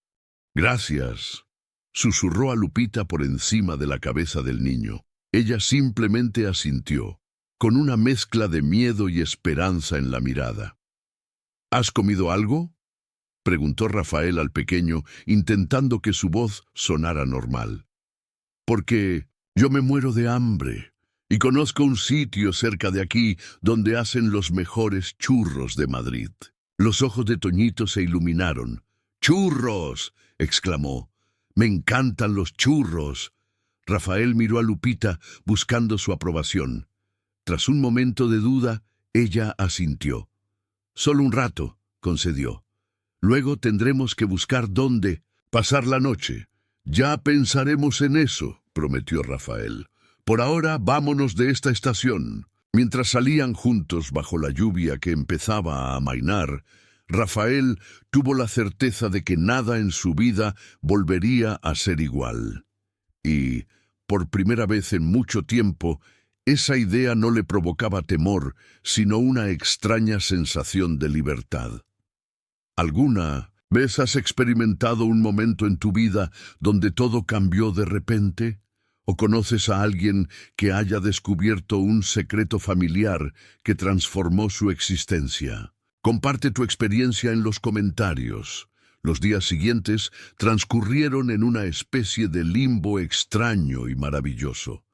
«Gracias», susurró a Lupita por encima de la cabeza del niño. Ella simplemente asintió, con una mezcla de miedo y esperanza en la mirada. «¿Has comido algo?», preguntó Rafael al pequeño, intentando que su voz sonara normal. «Porque yo me muero de hambre, y conozco un sitio cerca de aquí donde hacen los mejores churros de Madrid». Los ojos de Toñito se iluminaron. «¡Churros!», exclamó. «Me encantan los churros». Rafael miró a Lupita buscando su aprobación. Tras un momento de duda, ella asintió. «Solo un rato», concedió. «Luego tendremos que buscar dónde pasar la noche». «Ya pensaremos en eso», prometió Rafael. «Por ahora vámonos de esta estación». Mientras salían juntos bajo la lluvia que empezaba a amainar, Rafael tuvo la certeza de que nada en su vida volvería a ser igual. Y, por primera vez en mucho tiempo, esa idea no le provocaba temor, sino una extraña sensación de libertad. ¿Alguna vez has experimentado un momento en tu vida donde todo cambió de repente? ¿O conoces a alguien que haya descubierto un secreto familiar que transformó su existencia? Comparte tu experiencia en los comentarios. Los días siguientes transcurrieron en una especie de limbo extraño y maravilloso.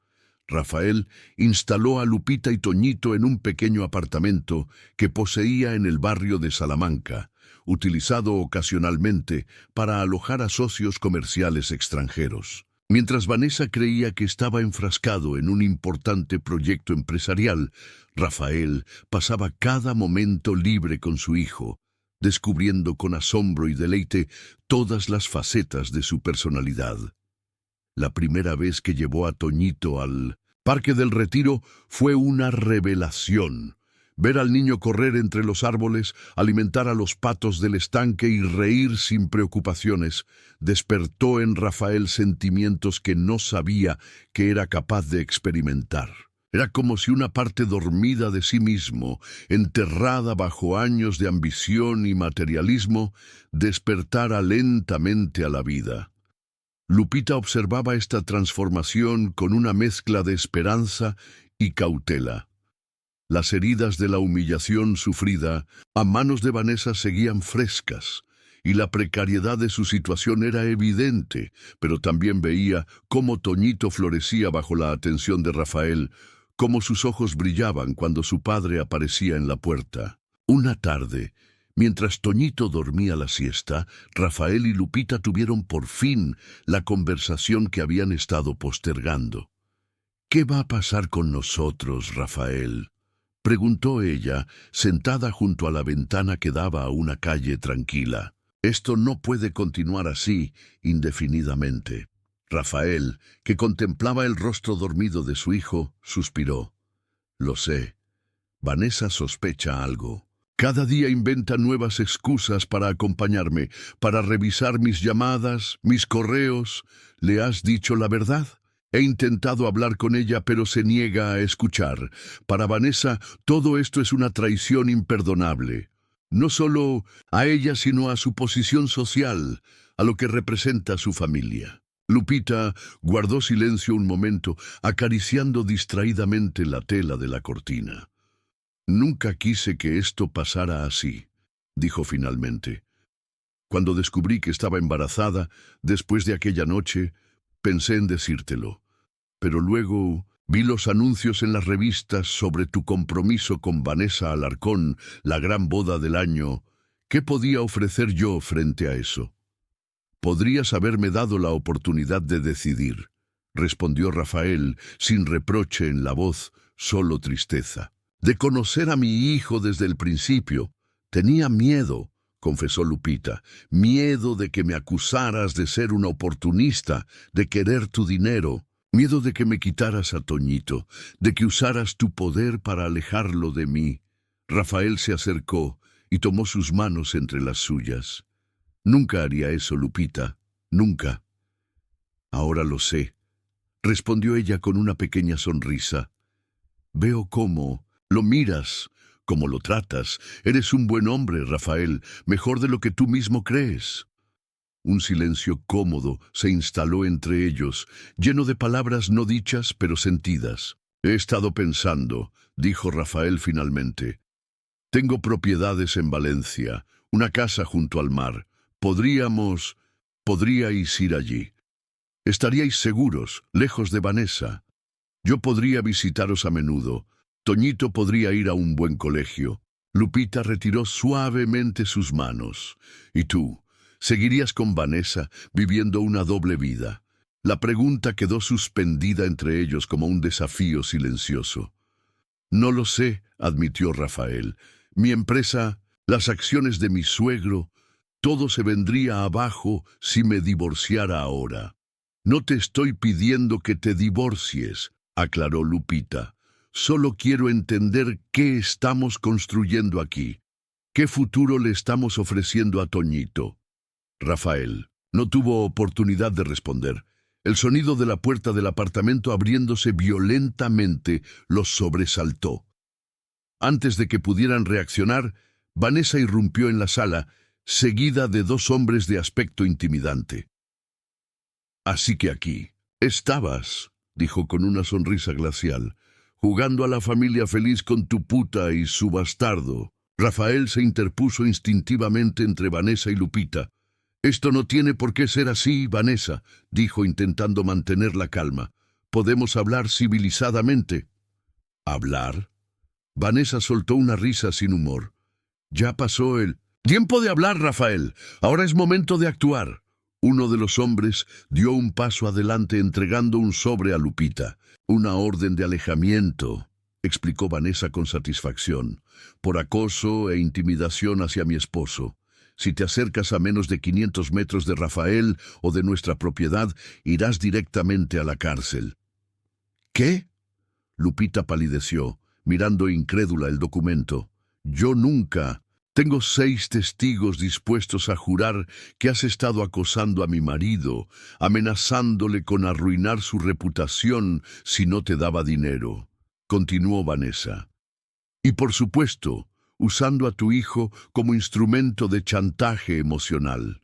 Rafael instaló a Lupita y Toñito en un pequeño apartamento que poseía en el barrio de Salamanca, utilizado ocasionalmente para alojar a socios comerciales extranjeros. Mientras Vanessa creía que estaba enfrascado en un importante proyecto empresarial, Rafael pasaba cada momento libre con su hijo, descubriendo con asombro y deleite todas las facetas de su personalidad. La primera vez que llevó a Toñito al Parque del Retiro fue una revelación. Ver al niño correr entre los árboles, alimentar a los patos del estanque y reír sin preocupaciones, despertó en Rafael sentimientos que no sabía que era capaz de experimentar. Era como si una parte dormida de sí mismo, enterrada bajo años de ambición y materialismo, despertara lentamente a la vida. Lupita observaba esta transformación con una mezcla de esperanza y cautela. Las heridas de la humillación sufrida a manos de Vanessa seguían frescas, y la precariedad de su situación era evidente, pero también veía cómo Toñito florecía bajo la atención de Rafael, cómo sus ojos brillaban cuando su padre aparecía en la puerta. Una tarde, mientras Toñito dormía la siesta, Rafael y Lupita tuvieron por fin la conversación que habían estado postergando. «¿Qué va a pasar con nosotros, Rafael?», preguntó ella, sentada junto a la ventana que daba a una calle tranquila. «Esto no puede continuar así indefinidamente». Rafael, que contemplaba el rostro dormido de su hijo, suspiró. «Lo sé. Vanessa sospecha algo. Cada día inventa nuevas excusas para acompañarme, para revisar mis llamadas, mis correos. ¿Le has dicho la verdad?» He intentado hablar con ella, pero se niega a escuchar. Para Vanessa, todo esto es una traición imperdonable. No solo a ella, sino a su posición social, a lo que representa su familia. Lupita guardó silencio un momento, acariciando distraídamente la tela de la cortina. «Nunca quise que esto pasara así», dijo finalmente. «Cuando descubrí que estaba embarazada, después de aquella noche, pensé en decírtelo. Pero luego vi los anuncios en las revistas sobre tu compromiso con Vanessa Alarcón, la gran boda del año. ¿Qué podía ofrecer yo frente a eso?» «Podrías haberme dado la oportunidad de decidir», respondió Rafael, sin reproche en la voz, solo tristeza. «De conocer a mi hijo desde el principio. Tenía miedo», confesó Lupita, «miedo de que me acusaras de ser una oportunista, de querer tu dinero. Miedo de que me quitaras a Toñito, de que usaras tu poder para alejarlo de mí». Rafael se acercó y tomó sus manos entre las suyas. «Nunca haría eso, Lupita, nunca». «Ahora lo sé», respondió ella con una pequeña sonrisa. «Veo cómo lo miras, cómo lo tratas. Eres un buen hombre, Rafael, mejor de lo que tú mismo crees». Un silencio cómodo se instaló entre ellos, lleno de palabras no dichas pero sentidas. «He estado pensando», dijo Rafael finalmente. «Tengo propiedades en Valencia, una casa junto al mar. Podríais ir allí. Estaríais seguros, lejos de Vanessa. Yo podría visitaros a menudo. Toñito podría ir a un buen colegio». Lupita retiró suavemente sus manos. «¿Y tú? ¿Seguirías con Vanessa, viviendo una doble vida?» La pregunta quedó suspendida entre ellos como un desafío silencioso. «No lo sé», admitió Rafael. «Mi empresa, las acciones de mi suegro, todo se vendría abajo si me divorciara ahora». «No te estoy pidiendo que te divorcies», aclaró Lupita. «Solo quiero entender qué estamos construyendo aquí. ¿Qué futuro le estamos ofreciendo a Toñito?» Rafael no tuvo oportunidad de responder. El sonido de la puerta del apartamento abriéndose violentamente los sobresaltó. Antes de que pudieran reaccionar, Vanessa irrumpió en la sala, seguida de dos hombres de aspecto intimidante. «Así que aquí estabas», dijo con una sonrisa glacial, «jugando a la familia feliz con tu puta y su bastardo». Rafael se interpuso instintivamente entre Vanessa y Lupita. Esto no tiene por qué ser así, Vanessa, dijo intentando mantener la calma. Podemos hablar civilizadamente. ¿Hablar? Vanessa soltó una risa sin humor. Ya pasó el tiempo de hablar, Rafael. Ahora es momento de actuar. Uno de los hombres dio un paso adelante entregando un sobre a Lupita. Una orden de alejamiento, explicó Vanessa con satisfacción, por acoso e intimidación hacia mi esposo. Si te acercas a menos de 500 metros de Rafael o de nuestra propiedad, irás directamente a la cárcel. ¿Qué? Lupita palideció, mirando incrédula el documento. Yo nunca. Tengo 6 testigos dispuestos a jurar que has estado acosando a mi marido, amenazándole con arruinar su reputación si no te daba dinero. Continuó Vanessa. Y por supuesto, usando a tu hijo como instrumento de chantaje emocional.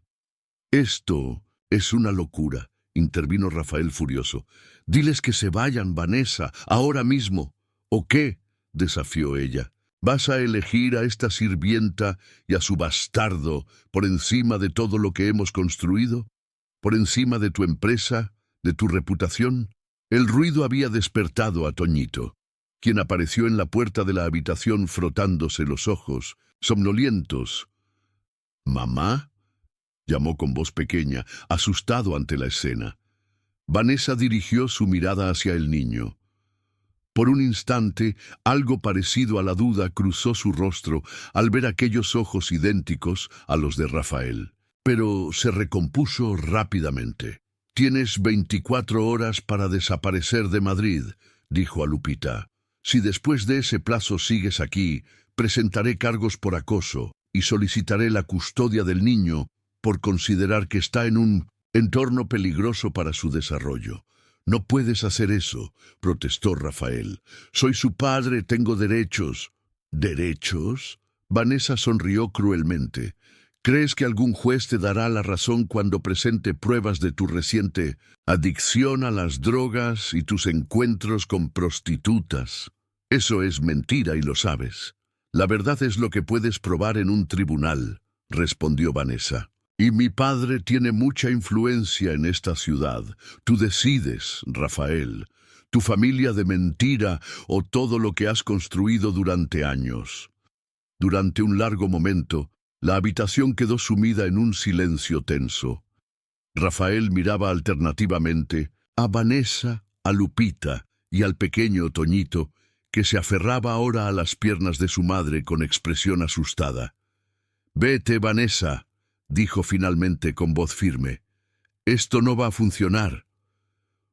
Esto es una locura, intervino Rafael furioso. Diles que se vayan, Vanessa, ahora mismo. ¿O qué? Desafió ella. ¿Vas a elegir a esta sirvienta y a su bastardo por encima de todo lo que hemos construido? ¿Por encima de tu empresa, de tu reputación? El ruido había despertado a Toñito, quien apareció en la puerta de la habitación frotándose los ojos, somnolientos. ¿Mamá?, llamó con voz pequeña, asustado ante la escena. Vanessa dirigió su mirada hacia el niño. Por un instante, algo parecido a la duda cruzó su rostro al ver aquellos ojos idénticos a los de Rafael. Pero se recompuso rápidamente. «Tienes 24 horas para desaparecer de Madrid», dijo a Lupita. «Si después de ese plazo sigues aquí, presentaré cargos por acoso y solicitaré la custodia del niño por considerar que está en un entorno peligroso para su desarrollo». «No puedes hacer eso», protestó Rafael. «Soy su padre, tengo derechos». «¿Derechos?». Vanessa sonrió cruelmente. «¿Crees que algún juez te dará la razón cuando presente pruebas de tu reciente adicción a las drogas y tus encuentros con prostitutas? Eso es mentira y lo sabes. La verdad es lo que puedes probar en un tribunal», respondió Vanessa. «Y mi padre tiene mucha influencia en esta ciudad. Tú decides, Rafael, tu familia de mentira o todo lo que has construido durante años». Durante un largo momento, la habitación quedó sumida en un silencio tenso. Rafael miraba alternativamente a Vanessa, a Lupita y al pequeño Toñito, que se aferraba ahora a las piernas de su madre con expresión asustada. «Vete, Vanessa», dijo finalmente con voz firme. «Esto no va a funcionar».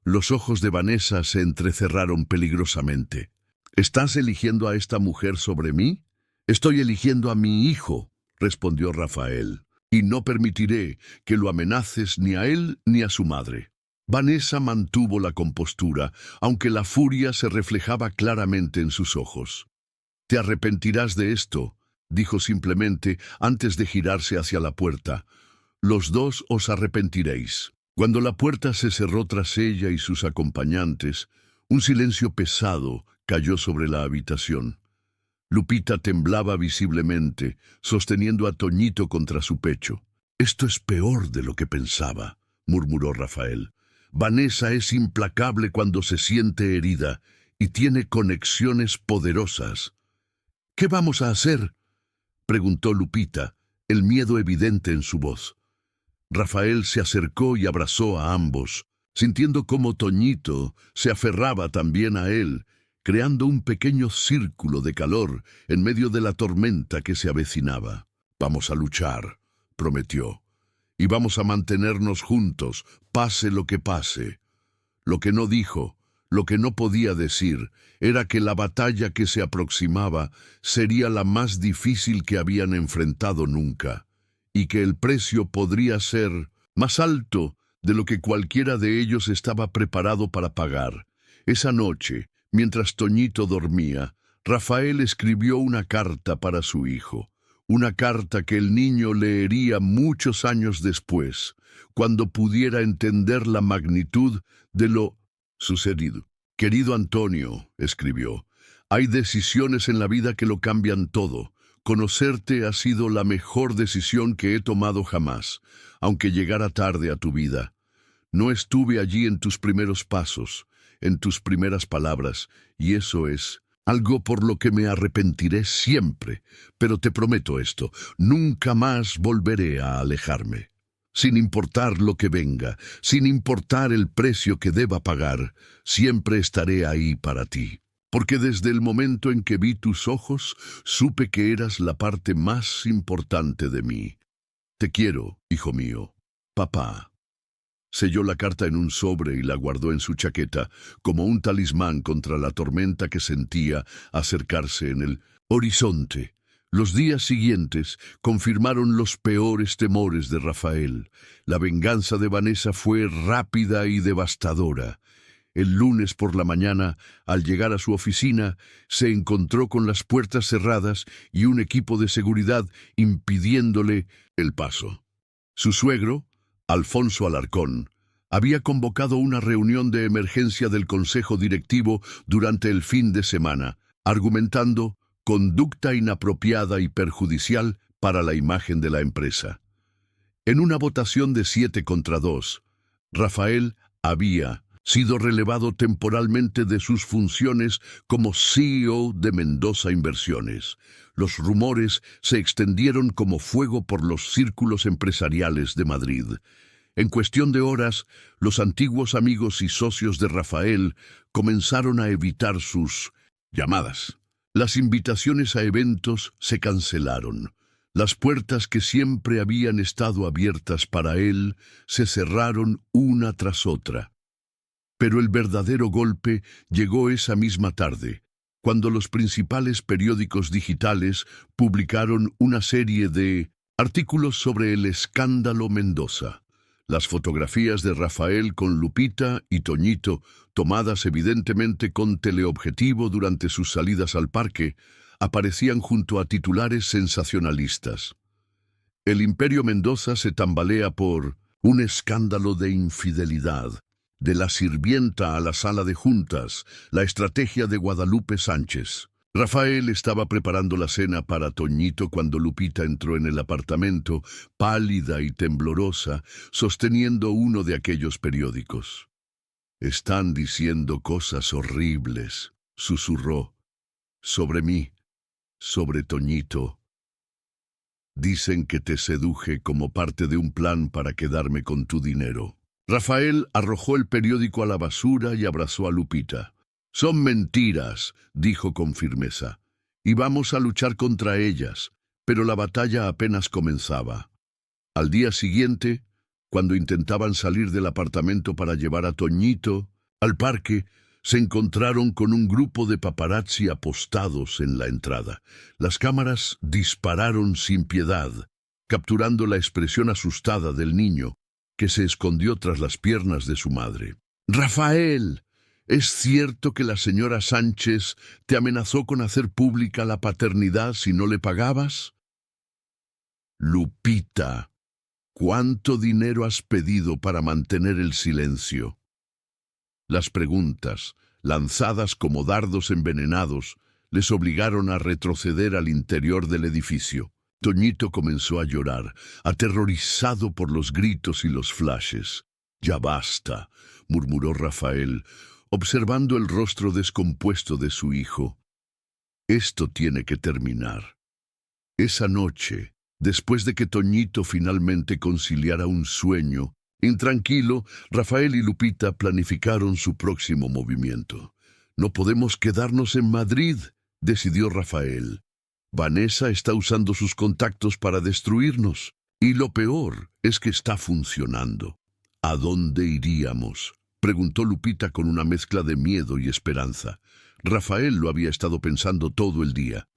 Los ojos de Vanessa se entrecerraron peligrosamente. «¿Estás eligiendo a esta mujer sobre mí?». «Estoy eligiendo a mi hijo», respondió Rafael, «y no permitiré que lo amenaces ni a él ni a su madre». Vanessa mantuvo la compostura, aunque la furia se reflejaba claramente en sus ojos. «Te arrepentirás de esto», dijo simplemente antes de girarse hacia la puerta. «Los dos os arrepentiréis». Cuando la puerta se cerró tras ella y sus acompañantes, un silencio pesado cayó sobre la habitación. Lupita temblaba visiblemente, sosteniendo a Toñito contra su pecho. «Esto es peor de lo que pensaba», murmuró Rafael. «Vanessa es implacable cuando se siente herida y tiene conexiones poderosas». «¿Qué vamos a hacer?», preguntó Lupita, el miedo evidente en su voz. Rafael se acercó y abrazó a ambos, sintiendo cómo Toñito se aferraba también a él, creando un pequeño círculo de calor en medio de la tormenta que se avecinaba. «Vamos a luchar», prometió, «y vamos a mantenernos juntos, pase lo que pase». Lo que no dijo, lo que no podía decir, era que la batalla que se aproximaba sería la más difícil que habían enfrentado nunca, y que el precio podría ser más alto de lo que cualquiera de ellos estaba preparado para pagar. Esa noche, mientras Toñito dormía, Rafael escribió una carta para su hijo, una carta que el niño leería muchos años después, cuando pudiera entender la magnitud de lo sucedido. «Querido Antonio», escribió, «hay decisiones en la vida que lo cambian todo, Conocerte ha sido la mejor decisión que he tomado jamás, aunque llegara tarde a tu vida. No estuve allí en tus primeros pasos, en tus primeras palabras, y eso es algo por lo que me arrepentiré siempre, pero te prometo esto, nunca más volveré a alejarme. Sin importar lo que venga, sin importar el precio que deba pagar, siempre estaré ahí para ti. Porque desde el momento en que vi tus ojos, supe que eras la parte más importante de mí. Te quiero, hijo mío. Papá. Selló la carta en un sobre y la guardó en su chaqueta, como un talismán contra la tormenta que sentía acercarse en el horizonte. Los días siguientes confirmaron los peores temores de Rafael. La venganza de Vanessa fue rápida y devastadora. El lunes por la mañana, al llegar a su oficina, se encontró con las puertas cerradas y un equipo de seguridad impidiéndole el paso. Su suegro, Alfonso Alarcón, había convocado una reunión de emergencia del Consejo Directivo durante el fin de semana, argumentando conducta inapropiada y perjudicial para la imagen de la empresa. En una votación de 7 contra 2, Rafael había sido relevado temporalmente de sus funciones como CEO de Mendoza Inversiones. Los rumores se extendieron como fuego por los círculos empresariales de Madrid. En cuestión de horas, los antiguos amigos y socios de Rafael comenzaron a evitar sus llamadas. Las invitaciones a eventos se cancelaron. Las puertas que siempre habían estado abiertas para él se cerraron una tras otra. Pero el verdadero golpe llegó esa misma tarde, cuando los principales periódicos digitales publicaron una serie de artículos sobre el escándalo Mendoza. Las fotografías de Rafael con Lupita y Toñito, tomadas evidentemente con teleobjetivo durante sus salidas al parque, aparecían junto a titulares sensacionalistas. El Imperio Mendoza se tambalea por un escándalo de infidelidad. De la sirvienta a la sala de juntas, la estrategia de Guadalupe Sánchez. Rafael estaba preparando la cena para Toñito cuando Lupita entró en el apartamento, pálida y temblorosa, sosteniendo uno de aquellos periódicos. «Están diciendo cosas horribles», susurró. «Sobre mí, sobre Toñito. Dicen que te seduje como parte de un plan para quedarme con tu dinero». Rafael arrojó el periódico a la basura y abrazó a Lupita. «Son mentiras», dijo con firmeza, «y vamos a luchar contra ellas», pero la batalla apenas comenzaba. Al día siguiente, cuando intentaban salir del apartamento para llevar a Toñito al parque, se encontraron con un grupo de paparazzi apostados en la entrada. Las cámaras dispararon sin piedad, capturando la expresión asustada del niño, que se escondió tras las piernas de su madre. «Rafael, ¿es cierto que la señora Sánchez te amenazó con hacer pública la paternidad si no le pagabas?» «Lupita, ¿cuánto dinero has pedido para mantener el silencio?» Las preguntas, lanzadas como dardos envenenados, les obligaron a retroceder al interior del edificio. Toñito comenzó a llorar, aterrorizado por los gritos y los flashes. «Ya basta», murmuró Rafael, observando el rostro descompuesto de su hijo. «Esto tiene que terminar». Esa noche, después de que Toñito finalmente conciliara un sueño, intranquilo, Rafael y Lupita planificaron su próximo movimiento. «No podemos quedarnos en Madrid», decidió Rafael. «Vanessa está usando sus contactos para destruirnos, y lo peor es que está funcionando». «¿A dónde iríamos?», preguntó Lupita con una mezcla de miedo y esperanza. Rafael lo había estado pensando todo el día.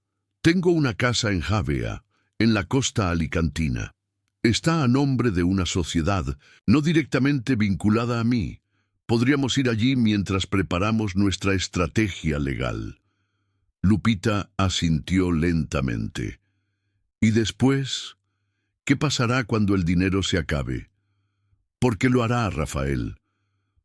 «Tengo una casa en Javea, en la costa alicantina. Está a nombre de una sociedad, no directamente vinculada a mí. Podríamos ir allí mientras preparamos nuestra estrategia legal». Lupita asintió lentamente. «¿Y después? ¿Qué pasará cuando el dinero se acabe?» «¿Por qué lo hará, Rafael?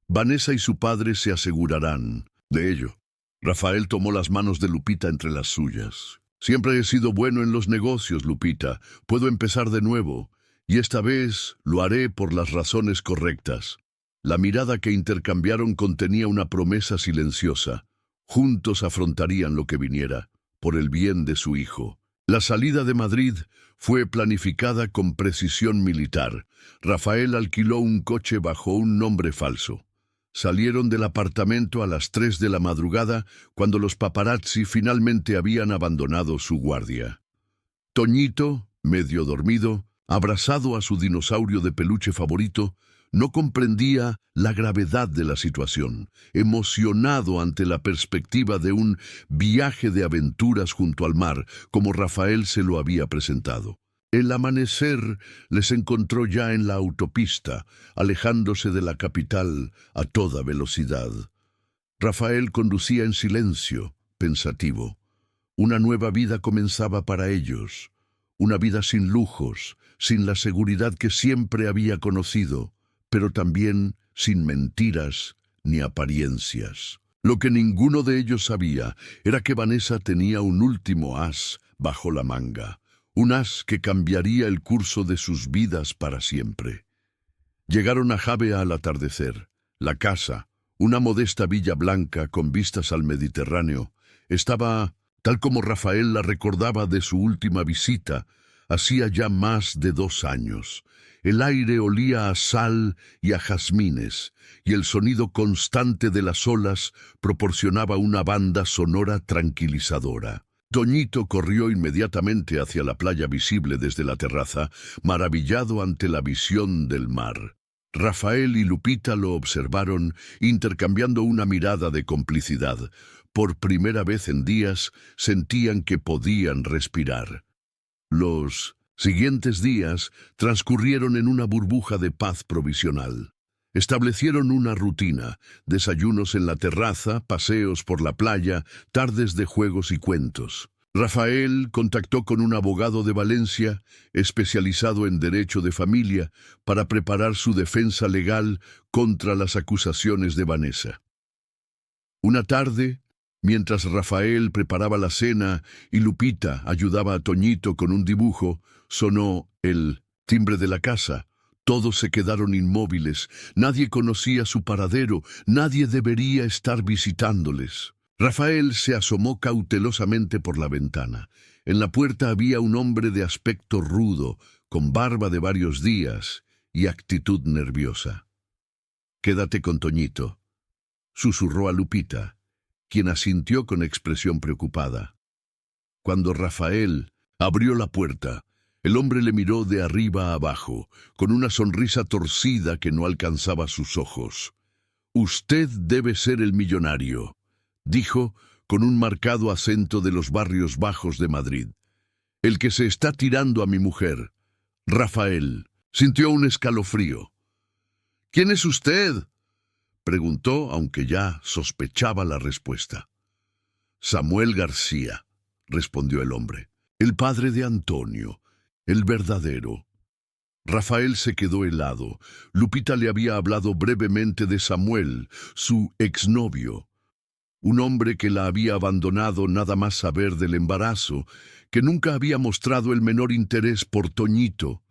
Vanessa y su padre se asegurarán de ello». Rafael tomó las manos de Lupita entre las suyas. Siempre he sido bueno en los negocios, Lupita. Puedo empezar de nuevo, y esta vez lo haré por las razones correctas. La mirada que intercambiaron contenía una promesa silenciosa. Juntos afrontarían lo que viniera, por el bien de su hijo. La salida de Madrid fue planificada con precisión militar. Rafael alquiló un coche bajo un nombre falso. Salieron del apartamento a las 3 de la madrugada, cuando los paparazzi finalmente habían abandonado su guardia. Toñito, medio dormido, abrazado a su dinosaurio de peluche favorito, no comprendía la gravedad de la situación, emocionado ante la perspectiva de un viaje de aventuras junto al mar, como Rafael se lo había presentado. El amanecer les encontró ya en la autopista, alejándose de la capital a toda velocidad. Rafael conducía en silencio, pensativo. Una nueva vida comenzaba para ellos, una vida sin lujos, sin la seguridad que siempre había conocido, pero también sin mentiras ni apariencias. Lo que ninguno de ellos sabía era que Vanessa tenía un último as bajo la manga. Un as que cambiaría el curso de sus vidas para siempre. Llegaron a Javea al atardecer. La casa, una modesta villa blanca con vistas al Mediterráneo, estaba tal como Rafael la recordaba de su última visita, hacía ya más de 2 años. El aire olía a sal y a jazmines, y el sonido constante de las olas proporcionaba una banda sonora tranquilizadora. Toñito corrió inmediatamente hacia la playa visible desde la terraza, maravillado ante la visión del mar. Rafael y Lupita lo observaron, intercambiando una mirada de complicidad. Por primera vez en días sentían que podían respirar. Los siguientes días transcurrieron en una burbuja de paz provisional. Establecieron una rutina: desayunos en la terraza, paseos por la playa, tardes de juegos y cuentos. Rafael contactó con un abogado de Valencia, especializado en derecho de familia, para preparar su defensa legal contra las acusaciones de Vanessa. Una tarde, mientras Rafael preparaba la cena y Lupita ayudaba a Toñito con un dibujo, sonó el timbre de la casa. Todos se quedaron inmóviles. Nadie conocía su paradero. Nadie debería estar visitándoles. Rafael se asomó cautelosamente por la ventana. En la puerta había un hombre de aspecto rudo, con barba de varios días y actitud nerviosa. «Quédate con Toñito», susurró a Lupita, quien asintió con expresión preocupada. Cuando Rafael abrió la puerta, el hombre le miró de arriba a abajo, con una sonrisa torcida que no alcanzaba sus ojos. «Usted debe ser el millonario», dijo con un marcado acento de los barrios bajos de Madrid. «El que se está tirando a mi mujer». Rafael sintió un escalofrío. «¿Quién es usted?», preguntó, aunque ya sospechaba la respuesta. «Samuel García», respondió el hombre, «el padre de Antonio, el verdadero». Rafael se quedó helado. Lupita le había hablado brevemente de Samuel, su exnovio, un hombre que la había abandonado nada más saber del embarazo, que nunca había mostrado el menor interés por Toñito,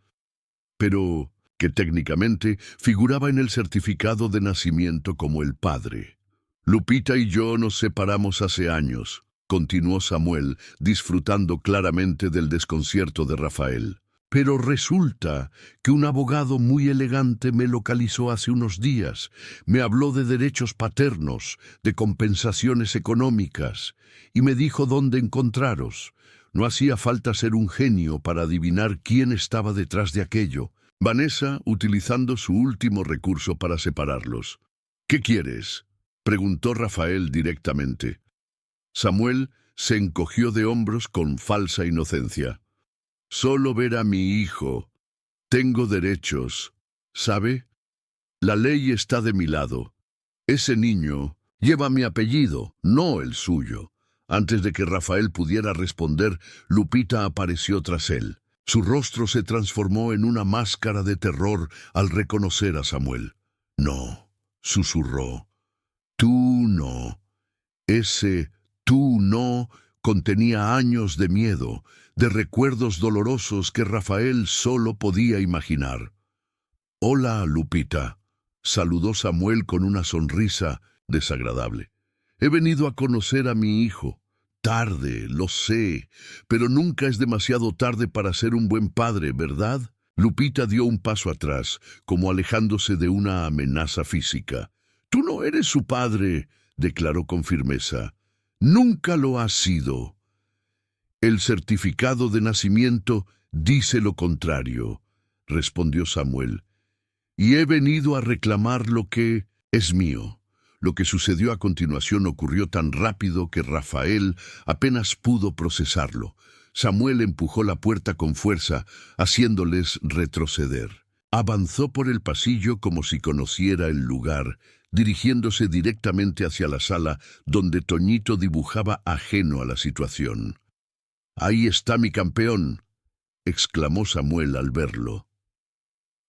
pero que técnicamente figuraba en el certificado de nacimiento como el padre. «Lupita y yo nos separamos hace años», continuó Samuel, disfrutando claramente del desconcierto de Rafael. «Pero resulta que un abogado muy elegante me localizó hace unos días. Me habló de derechos paternos, de compensaciones económicas, y me dijo dónde encontraros. No hacía falta ser un genio para adivinar quién estaba detrás de aquello. Vanessa, utilizando su último recurso para separarlos». «¿Qué quieres?», preguntó Rafael directamente. Samuel se encogió de hombros con falsa inocencia. «Solo ver a mi hijo. Tengo derechos, ¿sabe? La ley está de mi lado. Ese niño lleva mi apellido, no el suyo». Antes de que Rafael pudiera responder, Lupita apareció tras él. Su rostro se transformó en una máscara de terror al reconocer a Samuel. «No», susurró. «Tú no. Ese tú no contenía años de miedo, de recuerdos dolorosos que Rafael solo podía imaginar. «Hola, Lupita», saludó Samuel con una sonrisa desagradable. «He venido a conocer a mi hijo. Tarde, lo sé, pero nunca es demasiado tarde para ser un buen padre, ¿verdad?» Lupita dio un paso atrás, como alejándose de una amenaza física. «Tú no eres su padre», declaró con firmeza. «Nunca lo has sido. El certificado de nacimiento dice lo contrario», respondió Samuel. «Y he venido a reclamar lo que es mío». Lo que sucedió a continuación ocurrió tan rápido que Rafael apenas pudo procesarlo. Samuel empujó la puerta con fuerza, haciéndoles retroceder. Avanzó por el pasillo como si conociera el lugar, dirigiéndose directamente hacia la sala donde Toñito dibujaba ajeno a la situación. «Ahí está mi campeón», exclamó Samuel al verlo.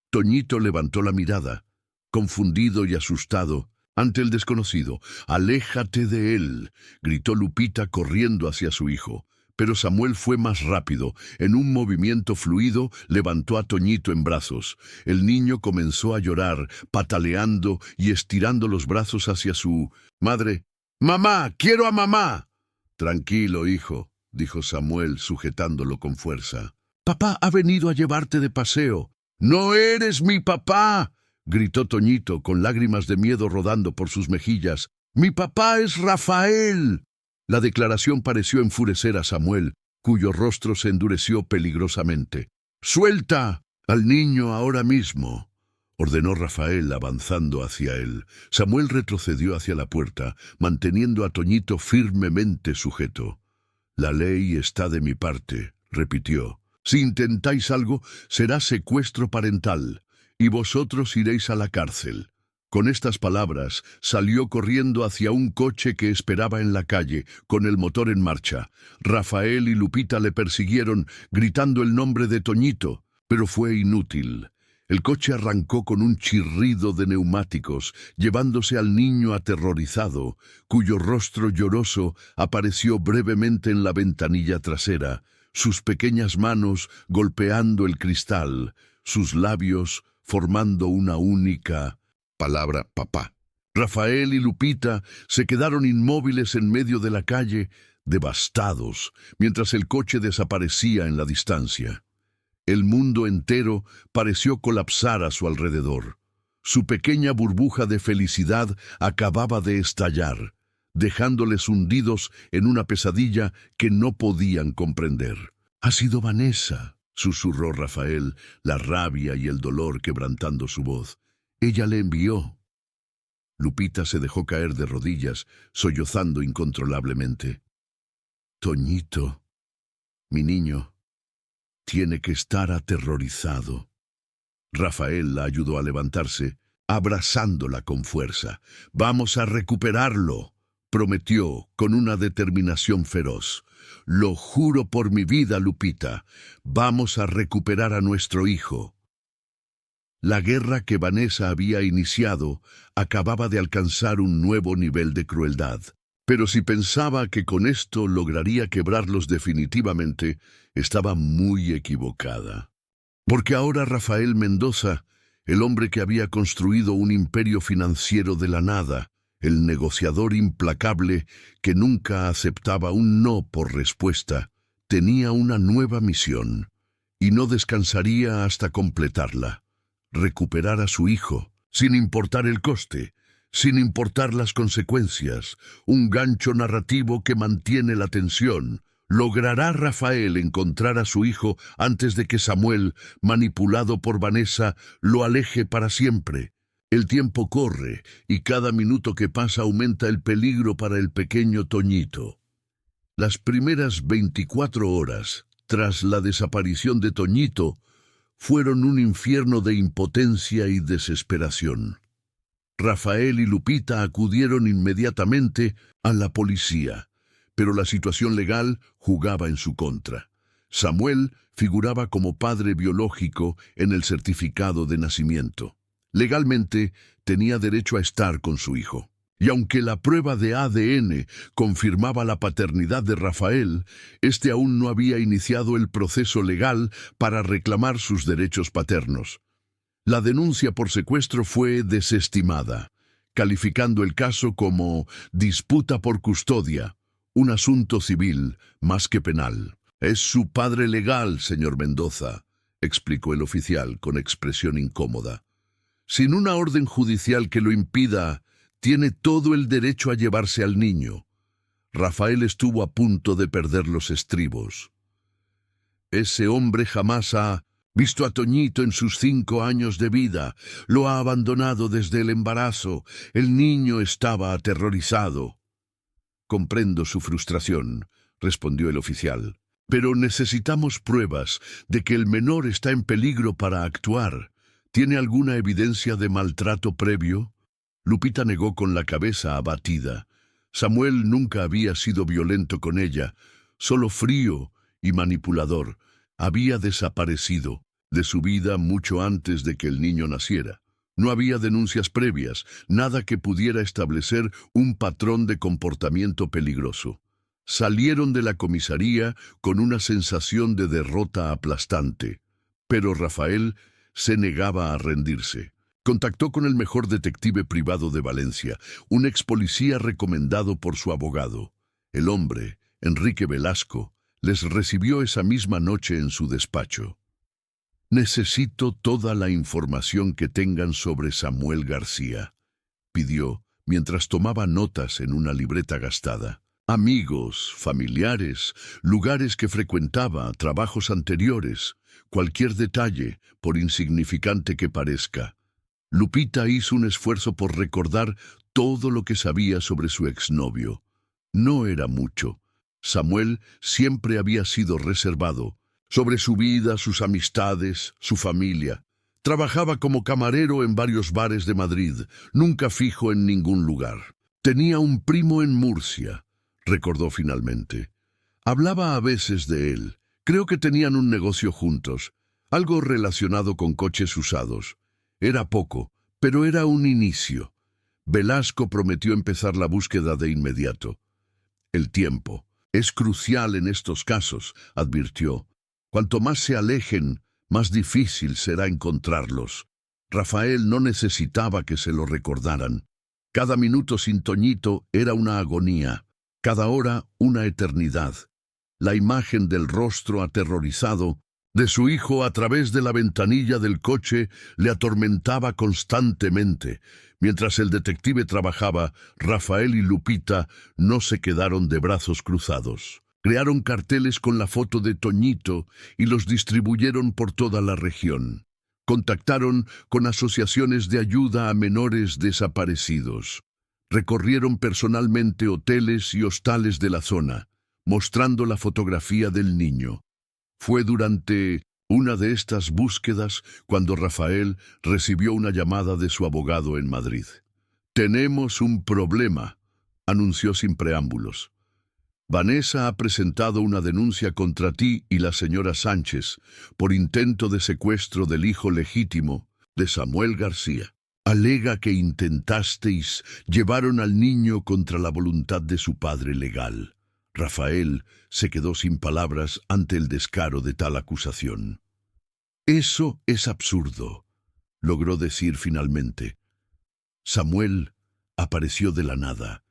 Toñito levantó la mirada, confundido y asustado, ante el desconocido. «Aléjate de él», gritó Lupita corriendo hacia su hijo. Pero Samuel fue más rápido. En un movimiento fluido, levantó a Toñito en brazos. El niño comenzó a llorar, pataleando y estirando los brazos hacia su madre. «¡Mamá! ¡Quiero a mamá!» «Tranquilo, hijo», dijo Samuel, sujetándolo con fuerza. «Papá ha venido a llevarte de paseo». «¡No eres mi papá!», gritó Toñito, con lágrimas de miedo rodando por sus mejillas. «¡Mi papá es Rafael!». La declaración pareció enfurecer a Samuel, cuyo rostro se endureció peligrosamente. «¡Suelta al niño ahora mismo!», ordenó Rafael, avanzando hacia él. Samuel retrocedió hacia la puerta, manteniendo a Toñito firmemente sujeto. «La ley está de mi parte», repitió. «Si intentáis algo, será secuestro parental, y vosotros iréis a la cárcel». Con estas palabras, salió corriendo hacia un coche que esperaba en la calle, con el motor en marcha. Rafael y Lupita le persiguieron, gritando el nombre de Toñito, pero fue inútil. El coche arrancó con un chirrido de neumáticos, llevándose al niño aterrorizado, cuyo rostro lloroso apareció brevemente en la ventanilla trasera, sus pequeñas manos golpeando el cristal, sus labios formando una única palabra: papá. Rafael y Lupita se quedaron inmóviles en medio de la calle, devastados, mientras el coche desaparecía en la distancia. El mundo entero pareció colapsar a su alrededor. Su pequeña burbuja de felicidad acababa de estallar, dejándoles hundidos en una pesadilla que no podían comprender. «Ha sido Vanessa», susurró Rafael, la rabia y el dolor quebrantando su voz. «Ella le envió». Lupita se dejó caer de rodillas, sollozando incontrolablemente. «Toñito, mi niño, tiene que estar aterrorizado». Rafael la ayudó a levantarse, abrazándola con fuerza. «Vamos a recuperarlo», prometió con una determinación feroz. «Lo juro por mi vida, Lupita, vamos a recuperar a nuestro hijo». La guerra que Vanessa había iniciado acababa de alcanzar un nuevo nivel de crueldad. Pero si pensaba que con esto lograría quebrarlos definitivamente, estaba muy equivocada. Porque ahora Rafael Mendoza, el hombre que había construido un imperio financiero de la nada, el negociador implacable que nunca aceptaba un no por respuesta, tenía una nueva misión, y no descansaría hasta completarla: recuperar a su hijo, sin importar el coste, sin importar las consecuencias, un gancho narrativo que mantiene la tensión. ¿Logrará Rafael encontrar a su hijo antes de que Samuel, manipulado por Vanessa, lo aleje para siempre? El tiempo corre y cada minuto que pasa aumenta el peligro para el pequeño Toñito. Las primeras 24 horas, tras la desaparición de Toñito, fueron un infierno de impotencia y desesperación. Rafael y Lupita acudieron inmediatamente a la policía, pero la situación legal jugaba en su contra. Samuel figuraba como padre biológico en el certificado de nacimiento. Legalmente tenía derecho a estar con su hijo. Y aunque la prueba de ADN confirmaba la paternidad de Rafael, este aún no había iniciado el proceso legal para reclamar sus derechos paternos. La denuncia por secuestro fue desestimada, calificando el caso como disputa por custodia, un asunto civil más que penal. «Es su padre legal, señor Mendoza», explicó el oficial con expresión incómoda. «Sin una orden judicial que lo impida, tiene todo el derecho a llevarse al niño. Rafael estuvo a punto de perder los estribos. Ese hombre jamás ha visto a Toñito en sus 5 años de vida. Lo ha abandonado desde el embarazo. El niño estaba aterrorizado». «Comprendo su frustración», respondió el oficial. «Pero necesitamos pruebas de que el menor está en peligro para actuar. ¿Tiene alguna evidencia de maltrato previo?» Lupita negó con la cabeza abatida. Samuel nunca había sido violento con ella, solo frío y manipulador. Había desaparecido de su vida mucho antes de que el niño naciera. No había denuncias previas, nada que pudiera establecer un patrón de comportamiento peligroso. Salieron de la comisaría con una sensación de derrota aplastante, pero Rafael se negaba a rendirse. Contactó con el mejor detective privado de Valencia, un ex policía recomendado por su abogado. El hombre, Enrique Velasco, les recibió esa misma noche en su despacho. «Necesito toda la información que tengan sobre Samuel García», pidió mientras tomaba notas en una libreta gastada. Amigos, familiares, lugares que frecuentaba, trabajos anteriores, cualquier detalle, por insignificante que parezca. Lupita hizo un esfuerzo por recordar todo lo que sabía sobre su exnovio. No era mucho. Samuel siempre había sido reservado, sobre su vida, sus amistades, su familia. Trabajaba como camarero en varios bares de Madrid, nunca fijo en ningún lugar. Tenía un primo en Murcia, recordó finalmente. Hablaba a veces de él. Creo que tenían un negocio juntos, algo relacionado con coches usados. Era poco, pero era un inicio. Velasco prometió empezar la búsqueda de inmediato. «El tiempo es crucial en estos casos», advirtió. «Cuanto más se alejen, más difícil será encontrarlos». Rafael no necesitaba que se lo recordaran. Cada minuto sin Toñito era una agonía, cada hora una eternidad. La imagen del rostro aterrorizado de su hijo a través de la ventanilla del coche le atormentaba constantemente. Mientras el detective trabajaba, Rafael y Lupita no se quedaron de brazos cruzados. Crearon carteles con la foto de Toñito y los distribuyeron por toda la región. Contactaron con asociaciones de ayuda a menores desaparecidos. Recorrieron personalmente hoteles y hostales de la zona, mostrando la fotografía del niño. Fue durante una de estas búsquedas cuando Rafael recibió una llamada de su abogado en Madrid. «Tenemos un problema», anunció sin preámbulos. «Vanessa ha presentado una denuncia contra ti y la señora Sánchez por intento de secuestro del hijo legítimo de Samuel García. Alega que intentasteis llevar al niño contra la voluntad de su padre legal». Rafael se quedó sin palabras ante el descaro de tal acusación. «Eso es absurdo», logró decir finalmente. «Samuel apareció de la nada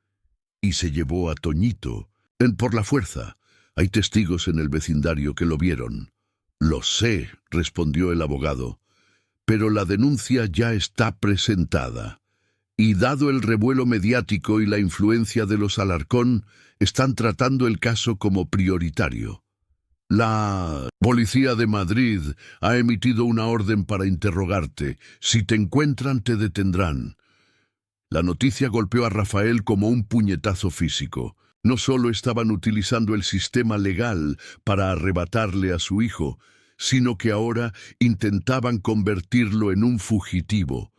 y se llevó a Toñito por la fuerza. Hay testigos en el vecindario que lo vieron». «Lo sé», respondió el abogado, «pero la denuncia ya está presentada. Y dado el revuelo mediático y la influencia de los Alarcón, están tratando el caso como prioritario. La policía de Madrid ha emitido una orden para interrogarte. Si te encuentran, te detendrán». La noticia golpeó a Rafael como un puñetazo físico. No solo estaban utilizando el sistema legal para arrebatarle a su hijo, sino que ahora intentaban convertirlo en un fugitivo.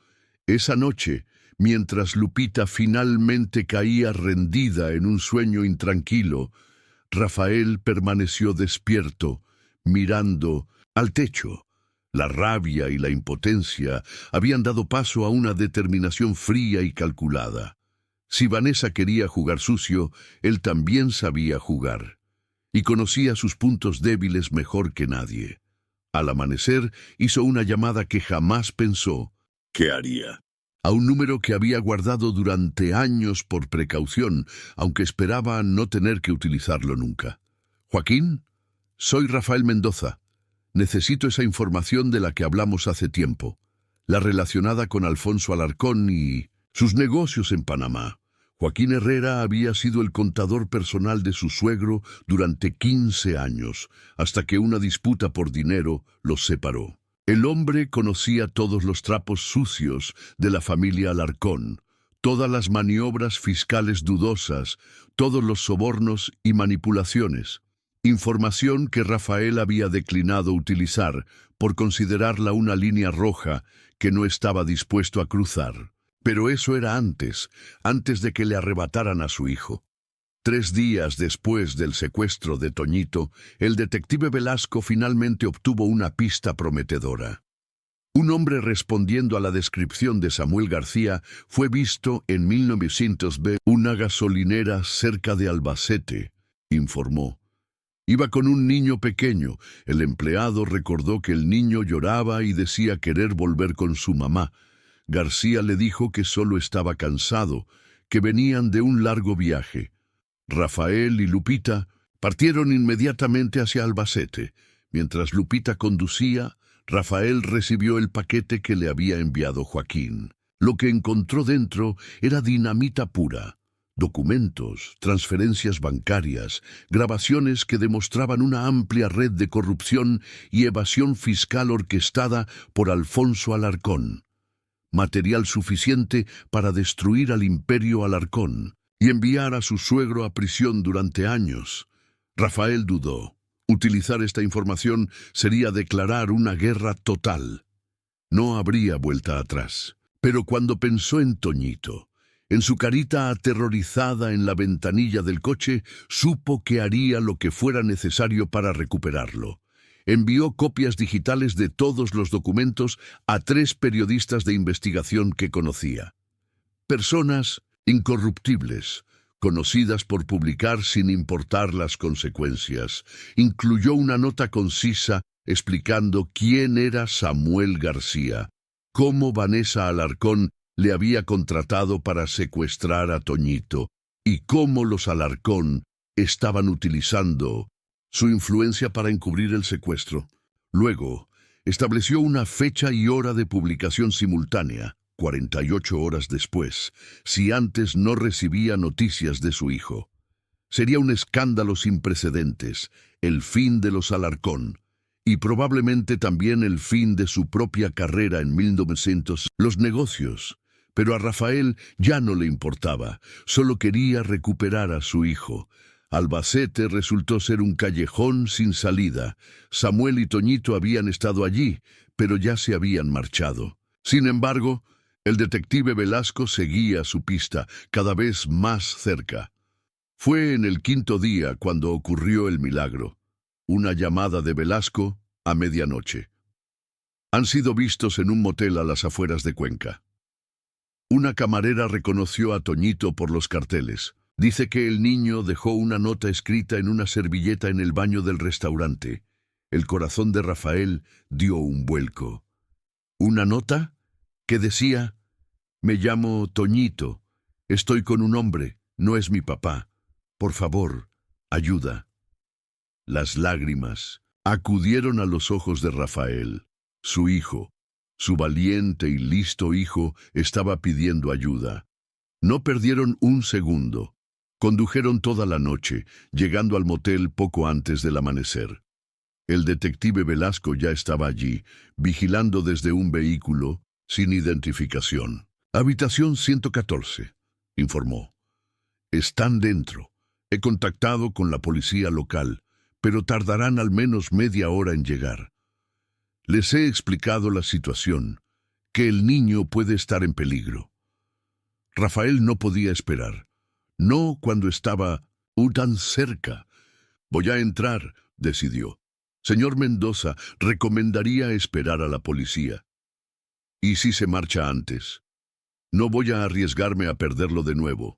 Esa noche, mientras Lupita finalmente caía rendida en un sueño intranquilo, Rafael permaneció despierto, mirando al techo. La rabia y la impotencia habían dado paso a una determinación fría y calculada. Si Vanessa quería jugar sucio, él también sabía jugar, y conocía sus puntos débiles mejor que nadie. Al amanecer, hizo una llamada que jamás pensó que haría, a un número que había guardado durante años por precaución, aunque esperaba no tener que utilizarlo nunca. «Joaquín, soy Rafael Mendoza. Necesito esa información de la que hablamos hace tiempo, la relacionada con Alfonso Alarcón y sus negocios en Panamá». Joaquín Herrera había sido el contador personal de su suegro durante 15 años, hasta que una disputa por dinero los separó. El hombre conocía todos los trapos sucios de la familia Alarcón, todas las maniobras fiscales dudosas, todos los sobornos y manipulaciones. Información que Rafael había declinado utilizar por considerarla una línea roja que no estaba dispuesto a cruzar. Pero eso era antes de que le arrebataran a su hijo. 3 días después del secuestro de Toñito, el detective Velasco finalmente obtuvo una pista prometedora. Un hombre respondiendo a la descripción de Samuel García fue visto en 1920 una gasolinera cerca de Albacete, informó. Iba con un niño pequeño. El empleado recordó que el niño lloraba y decía querer volver con su mamá. García le dijo que solo estaba cansado, que venían de un largo viaje. Rafael y Lupita partieron inmediatamente hacia Albacete. Mientras Lupita conducía, Rafael recibió el paquete que le había enviado Joaquín. Lo que encontró dentro era dinamita pura. Documentos, transferencias bancarias, grabaciones que demostraban una amplia red de corrupción y evasión fiscal orquestada por Alfonso Alarcón. Material suficiente para destruir al imperio Alarcón y enviar a su suegro a prisión durante años. Rafael dudó. Utilizar esta información sería declarar una guerra total. No habría vuelta atrás. Pero cuando pensó en Toñito, en su carita aterrorizada en la ventanilla del coche, supo que haría lo que fuera necesario para recuperarlo. Envió copias digitales de todos los documentos a 3 periodistas de investigación que conocía. Personas incorruptibles, conocidas por publicar sin importar las consecuencias. Incluyó una nota concisa explicando quién era Samuel García, cómo Vanessa Alarcón le había contratado para secuestrar a Toñito y cómo los Alarcón estaban utilizando su influencia para encubrir el secuestro. Luego, estableció una fecha y hora de publicación simultánea, 48 horas después, si antes no recibía noticias de su hijo. Sería un escándalo sin precedentes, el fin de los Alarcón, y probablemente también el fin de su propia carrera en 1900. Los negocios. Pero a Rafael ya no le importaba, solo quería recuperar a su hijo. Albacete resultó ser un callejón sin salida. Samuel y Toñito habían estado allí, pero ya se habían marchado. Sin embargo, el detective Velasco seguía su pista, cada vez más cerca. Fue en el 5.º día cuando ocurrió el milagro. Una llamada de Velasco a medianoche. Han sido vistos en un motel a las afueras de Cuenca. Una camarera reconoció a Toñito por los carteles. Dice que el niño dejó una nota escrita en una servilleta en el baño del restaurante. El corazón de Rafael dio un vuelco. ¿Una nota? Que decía: me llamo Toñito, estoy con un hombre, no es mi papá. Por favor, ayuda. Las lágrimas acudieron a los ojos de Rafael. Su hijo, su valiente y listo hijo, estaba pidiendo ayuda. No perdieron un segundo. Condujeron toda la noche, llegando al motel poco antes del amanecer. El detective Velasco ya estaba allí, vigilando desde un vehículo sin identificación. Habitación 114, informó. Están dentro. He contactado con la policía local, pero tardarán al menos media hora en llegar. Les he explicado la situación, que el niño puede estar en peligro. Rafael no podía esperar. No cuando estaba tan cerca. Voy a entrar, decidió. Señor Mendoza, recomendaría esperar a la policía. ¿Y si se marcha antes? No voy a arriesgarme a perderlo de nuevo.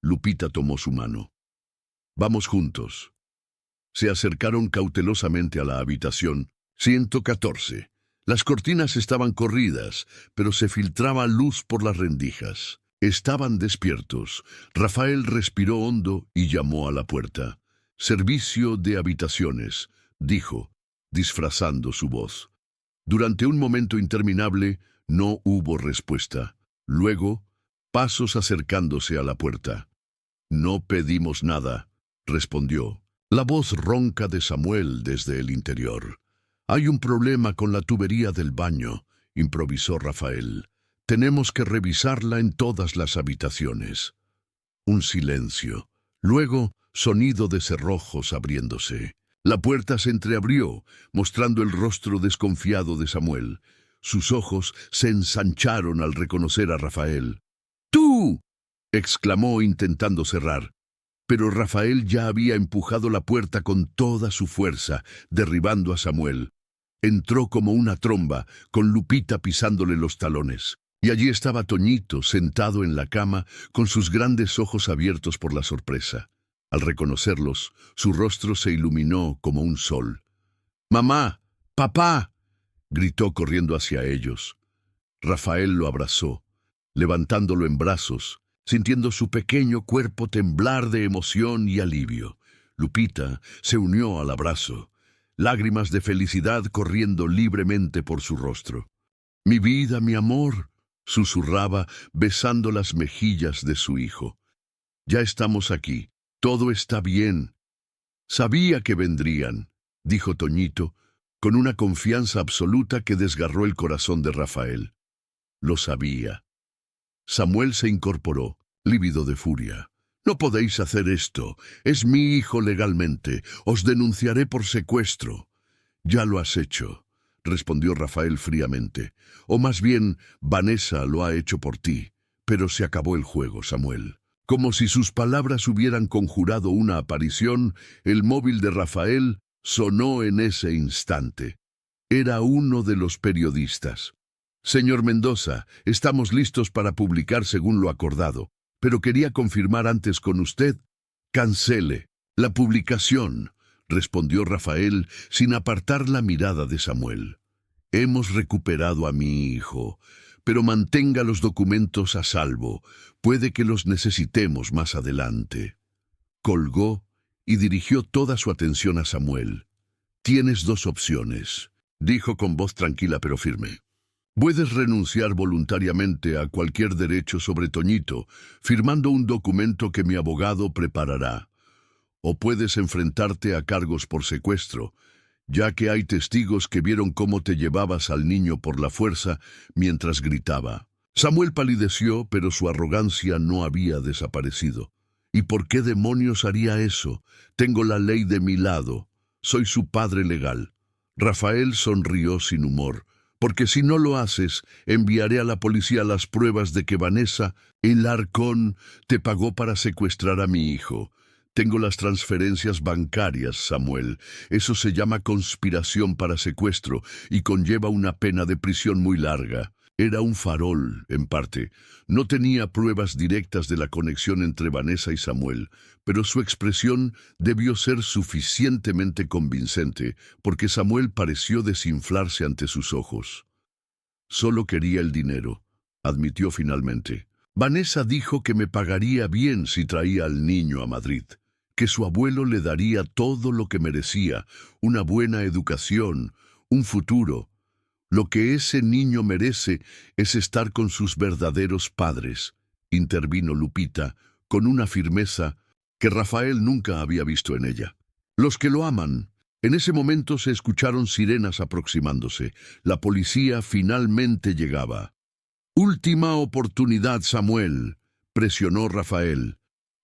Lupita tomó su mano. Vamos juntos. Se acercaron cautelosamente a la habitación 114. Las cortinas estaban corridas, pero se filtraba luz por las rendijas. Estaban despiertos. Rafael respiró hondo y llamó a la puerta. «Servicio de habitaciones», dijo, disfrazando su voz. Durante un momento interminable no hubo respuesta. Luego, pasos acercándose a la puerta. «No pedimos nada», respondió la voz ronca de Samuel desde el interior. «Hay un problema con la tubería del baño», improvisó Rafael. «Tenemos que revisarla en todas las habitaciones». Un silencio. Luego, sonido de cerrojos abriéndose. La puerta se entreabrió, mostrando el rostro desconfiado de Samuel. Sus ojos se ensancharon al reconocer a Rafael. «¡Tú!», exclamó intentando cerrar. Pero Rafael ya había empujado la puerta con toda su fuerza, derribando a Samuel. Entró como una tromba, con Lupita pisándole los talones. Y allí estaba Toñito, sentado en la cama, con sus grandes ojos abiertos por la sorpresa. Al reconocerlos, su rostro se iluminó como un sol. «¡Mamá! ¡Papá!», gritó corriendo hacia ellos. Rafael lo abrazó, levantándolo en brazos, sintiendo su pequeño cuerpo temblar de emoción y alivio. Lupita se unió al abrazo, lágrimas de felicidad corriendo libremente por su rostro. «Mi vida, mi amor», susurraba, besando las mejillas de su hijo. «Ya estamos aquí. Todo está bien». «Sabía que vendrían», dijo Toñito, con una confianza absoluta que desgarró el corazón de Rafael. Lo sabía. Samuel se incorporó, lívido de furia. «No podéis hacer esto. Es mi hijo legalmente. Os denunciaré por secuestro». «Ya lo has hecho», respondió Rafael fríamente. «O más bien, Vanessa lo ha hecho por ti». Pero se acabó el juego, Samuel. Como si sus palabras hubieran conjurado una aparición, el móvil de Rafael sonó en ese instante. Era uno de los periodistas. «Señor Mendoza, estamos listos para publicar según lo acordado, pero quería confirmar antes con usted». «Cancele la publicación», respondió Rafael sin apartar la mirada de Samuel. «Hemos recuperado a mi hijo, pero mantenga los documentos a salvo. Puede que los necesitemos más adelante». Colgó y dirigió toda su atención a Samuel. «Tienes dos opciones», dijo con voz tranquila pero firme. «Puedes renunciar voluntariamente a cualquier derecho sobre Toñito, firmando un documento que mi abogado preparará. O puedes enfrentarte a cargos por secuestro, ya que hay testigos que vieron cómo te llevabas al niño por la fuerza mientras gritaba». Samuel palideció, pero su arrogancia no había desaparecido. «¿Y por qué demonios haría eso? Tengo la ley de mi lado. Soy su padre legal». Rafael sonrió sin humor. «Porque si no lo haces, enviaré a la policía las pruebas de que Vanessa, el Arcón, te pagó para secuestrar a mi hijo. Tengo las transferencias bancarias, Samuel. Eso se llama conspiración para secuestro y conlleva una pena de prisión muy larga». Era un farol, en parte. No tenía pruebas directas de la conexión entre Vanessa y Samuel, pero su expresión debió ser suficientemente convincente, porque Samuel pareció desinflarse ante sus ojos. «Solo quería el dinero», admitió finalmente. «Vanessa dijo que me pagaría bien si traía al niño a Madrid, que su abuelo le daría todo lo que merecía, una buena educación, un futuro. Lo que ese niño merece es estar con sus verdaderos padres», intervino Lupita, con una firmeza que Rafael nunca había visto en ella. «Los que lo aman». En ese momento se escucharon sirenas aproximándose. La policía finalmente llegaba. «Última oportunidad, Samuel», presionó Rafael.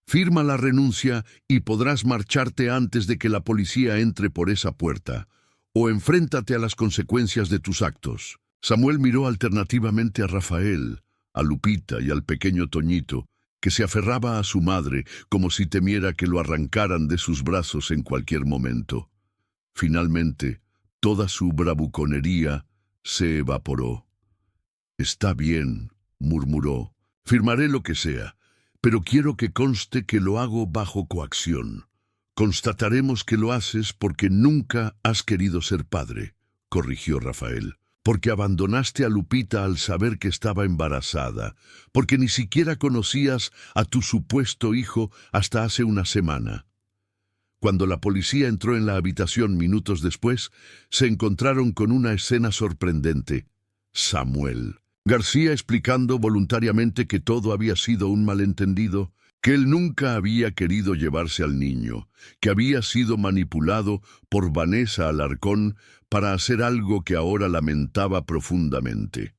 «Firma la renuncia y podrás marcharte antes de que la policía entre por esa puerta. O enfréntate a las consecuencias de tus actos». Samuel miró alternativamente a Rafael, a Lupita y al pequeño Toñito, que se aferraba a su madre como si temiera que lo arrancaran de sus brazos en cualquier momento. Finalmente, toda su bravuconería se evaporó. «Está bien», murmuró. «Firmaré lo que sea, pero quiero que conste que lo hago bajo coacción. Constataremos que lo haces porque nunca has querido ser padre, corrigió Rafael. Porque abandonaste a Lupita al saber que estaba embarazada, porque ni siquiera conocías a tu supuesto hijo hasta hace una semana. Cuando la policía entró en la habitación minutos después, se encontraron con una escena sorprendente. Samuel García explicando voluntariamente que todo había sido un malentendido, que él nunca había querido llevarse al niño, que había sido manipulado por Vanessa Alarcón para hacer algo que ahora lamentaba profundamente.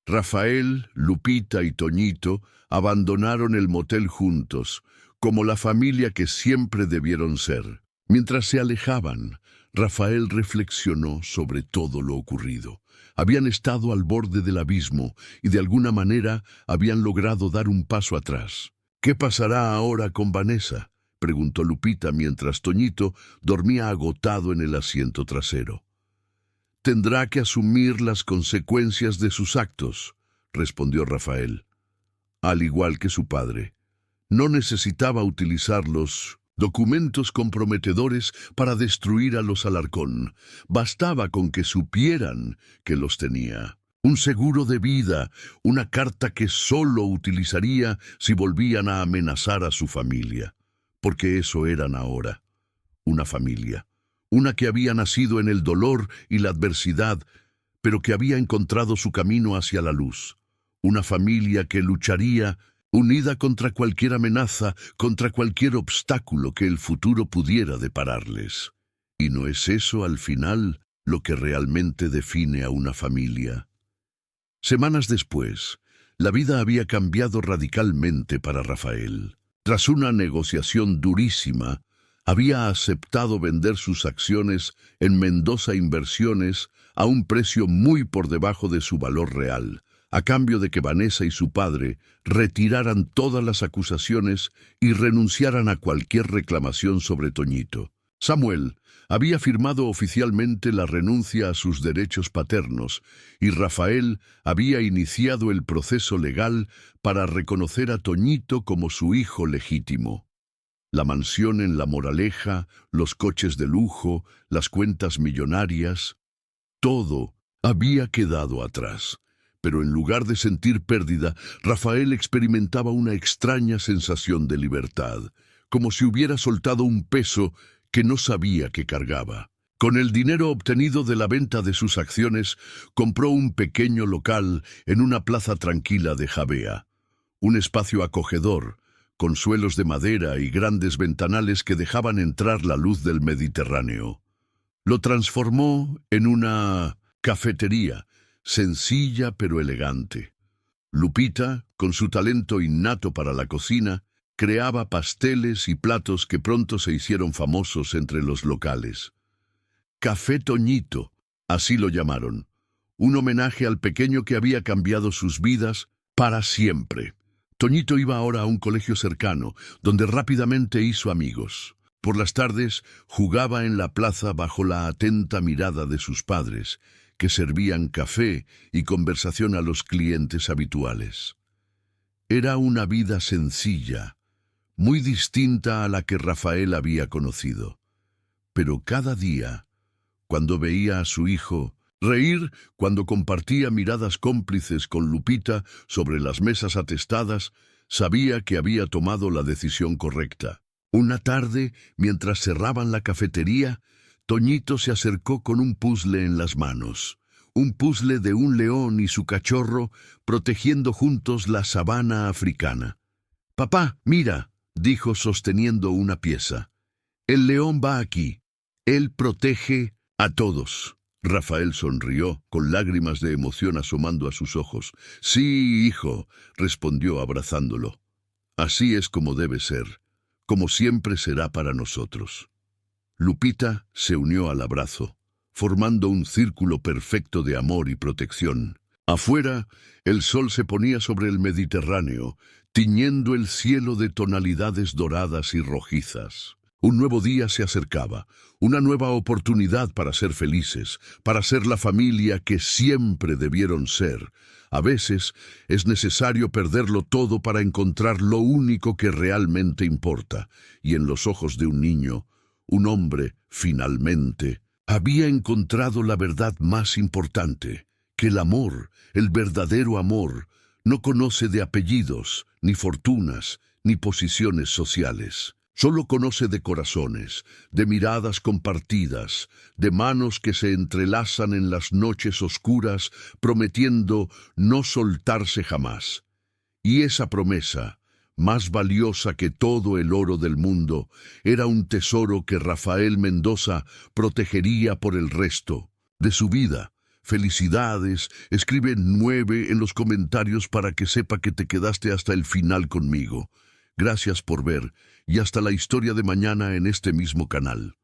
Rafael, Lupita y Toñito abandonaron el motel juntos, como la familia que siempre debieron ser. Mientras se alejaban, Rafael reflexionó sobre todo lo ocurrido. Habían estado al borde del abismo y de alguna manera habían logrado dar un paso atrás. ¿Qué pasará ahora con Vanessa?, preguntó Lupita mientras Toñito dormía agotado en el asiento trasero. Tendrá que asumir las consecuencias de sus actos, respondió Rafael. Al igual que su padre, no necesitaba utilizar los documentos comprometedores para destruir a los Alarcón. Bastaba con que supieran que los tenía. Un seguro de vida, una carta que solo utilizaría si volvían a amenazar a su familia. Porque eso eran ahora, una familia. Una que había nacido en el dolor y la adversidad, pero que había encontrado su camino hacia la luz. Una familia que lucharía unida contra cualquier amenaza, contra cualquier obstáculo que el futuro pudiera depararles. ¿Y no es eso, al final, lo que realmente define a una familia? Semanas después, la vida había cambiado radicalmente para Rafael. Tras una negociación durísima, había aceptado vender sus acciones en Mendoza Inversiones a un precio muy por debajo de su valor real, a cambio de que Vanessa y su padre retiraran todas las acusaciones y renunciaran a cualquier reclamación sobre Toñito. Samuel había firmado oficialmente la renuncia a sus derechos paternos y Rafael había iniciado el proceso legal para reconocer a Toñito como su hijo legítimo. La mansión en La Moraleja, los coches de lujo, las cuentas millonarias, todo había quedado atrás. Pero en lugar de sentir pérdida, Rafael experimentaba una extraña sensación de libertad, como si hubiera soltado un peso que no sabía que cargaba. Con el dinero obtenido de la venta de sus acciones, compró un pequeño local en una plaza tranquila de Javea. Un espacio acogedor, con suelos de madera y grandes ventanales que dejaban entrar la luz del Mediterráneo. Lo transformó en una cafetería, sencilla pero elegante. Lupita, con su talento innato para la cocina, creaba pasteles y platos que pronto se hicieron famosos entre los locales. Café Toñito, así lo llamaron, un homenaje al pequeño que había cambiado sus vidas para siempre. Toñito iba ahora a un colegio cercano, donde rápidamente hizo amigos. Por las tardes jugaba en la plaza bajo la atenta mirada de sus padres, que servían café y conversación a los clientes habituales. Era una vida sencilla, muy distinta a la que Rafael había conocido. Pero cada día, cuando veía a su hijo reír, cuando compartía miradas cómplices con Lupita sobre las mesas atestadas, sabía que había tomado la decisión correcta. Una tarde, mientras cerraban la cafetería, Toñito se acercó con un puzzle en las manos. Un puzzle de un león y su cachorro protegiendo juntos la sabana africana. «Papá, mira», dijo sosteniendo una pieza. «El león va aquí. Él protege a todos». Rafael sonrió, con lágrimas de emoción asomando a sus ojos. «Sí, hijo», respondió abrazándolo. «Así es como debe ser, como siempre será para nosotros». Lupita se unió al abrazo, formando un círculo perfecto de amor y protección. Afuera, el sol se ponía sobre el Mediterráneo, tiñendo el cielo de tonalidades doradas y rojizas. Un nuevo día se acercaba, una nueva oportunidad para ser felices, para ser la familia que siempre debieron ser, A veces es necesario perderlo todo para encontrar lo único que realmente importa. Y en los ojos de un niño, un hombre, finalmente, había encontrado la verdad más importante, que el amor, el verdadero amor, no conoce de apellidos, ni fortunas, ni posiciones sociales. Solo conoce de corazones, de miradas compartidas, de manos que se entrelazan en las noches oscuras, prometiendo no soltarse jamás. Y esa promesa, más valiosa que todo el oro del mundo, era un tesoro que Rafael Mendoza protegería por el resto de su vida. Felicidades, escribe 9 en los comentarios para que sepa que te quedaste hasta el final conmigo. Gracias por ver, y hasta la historia de mañana en este mismo canal.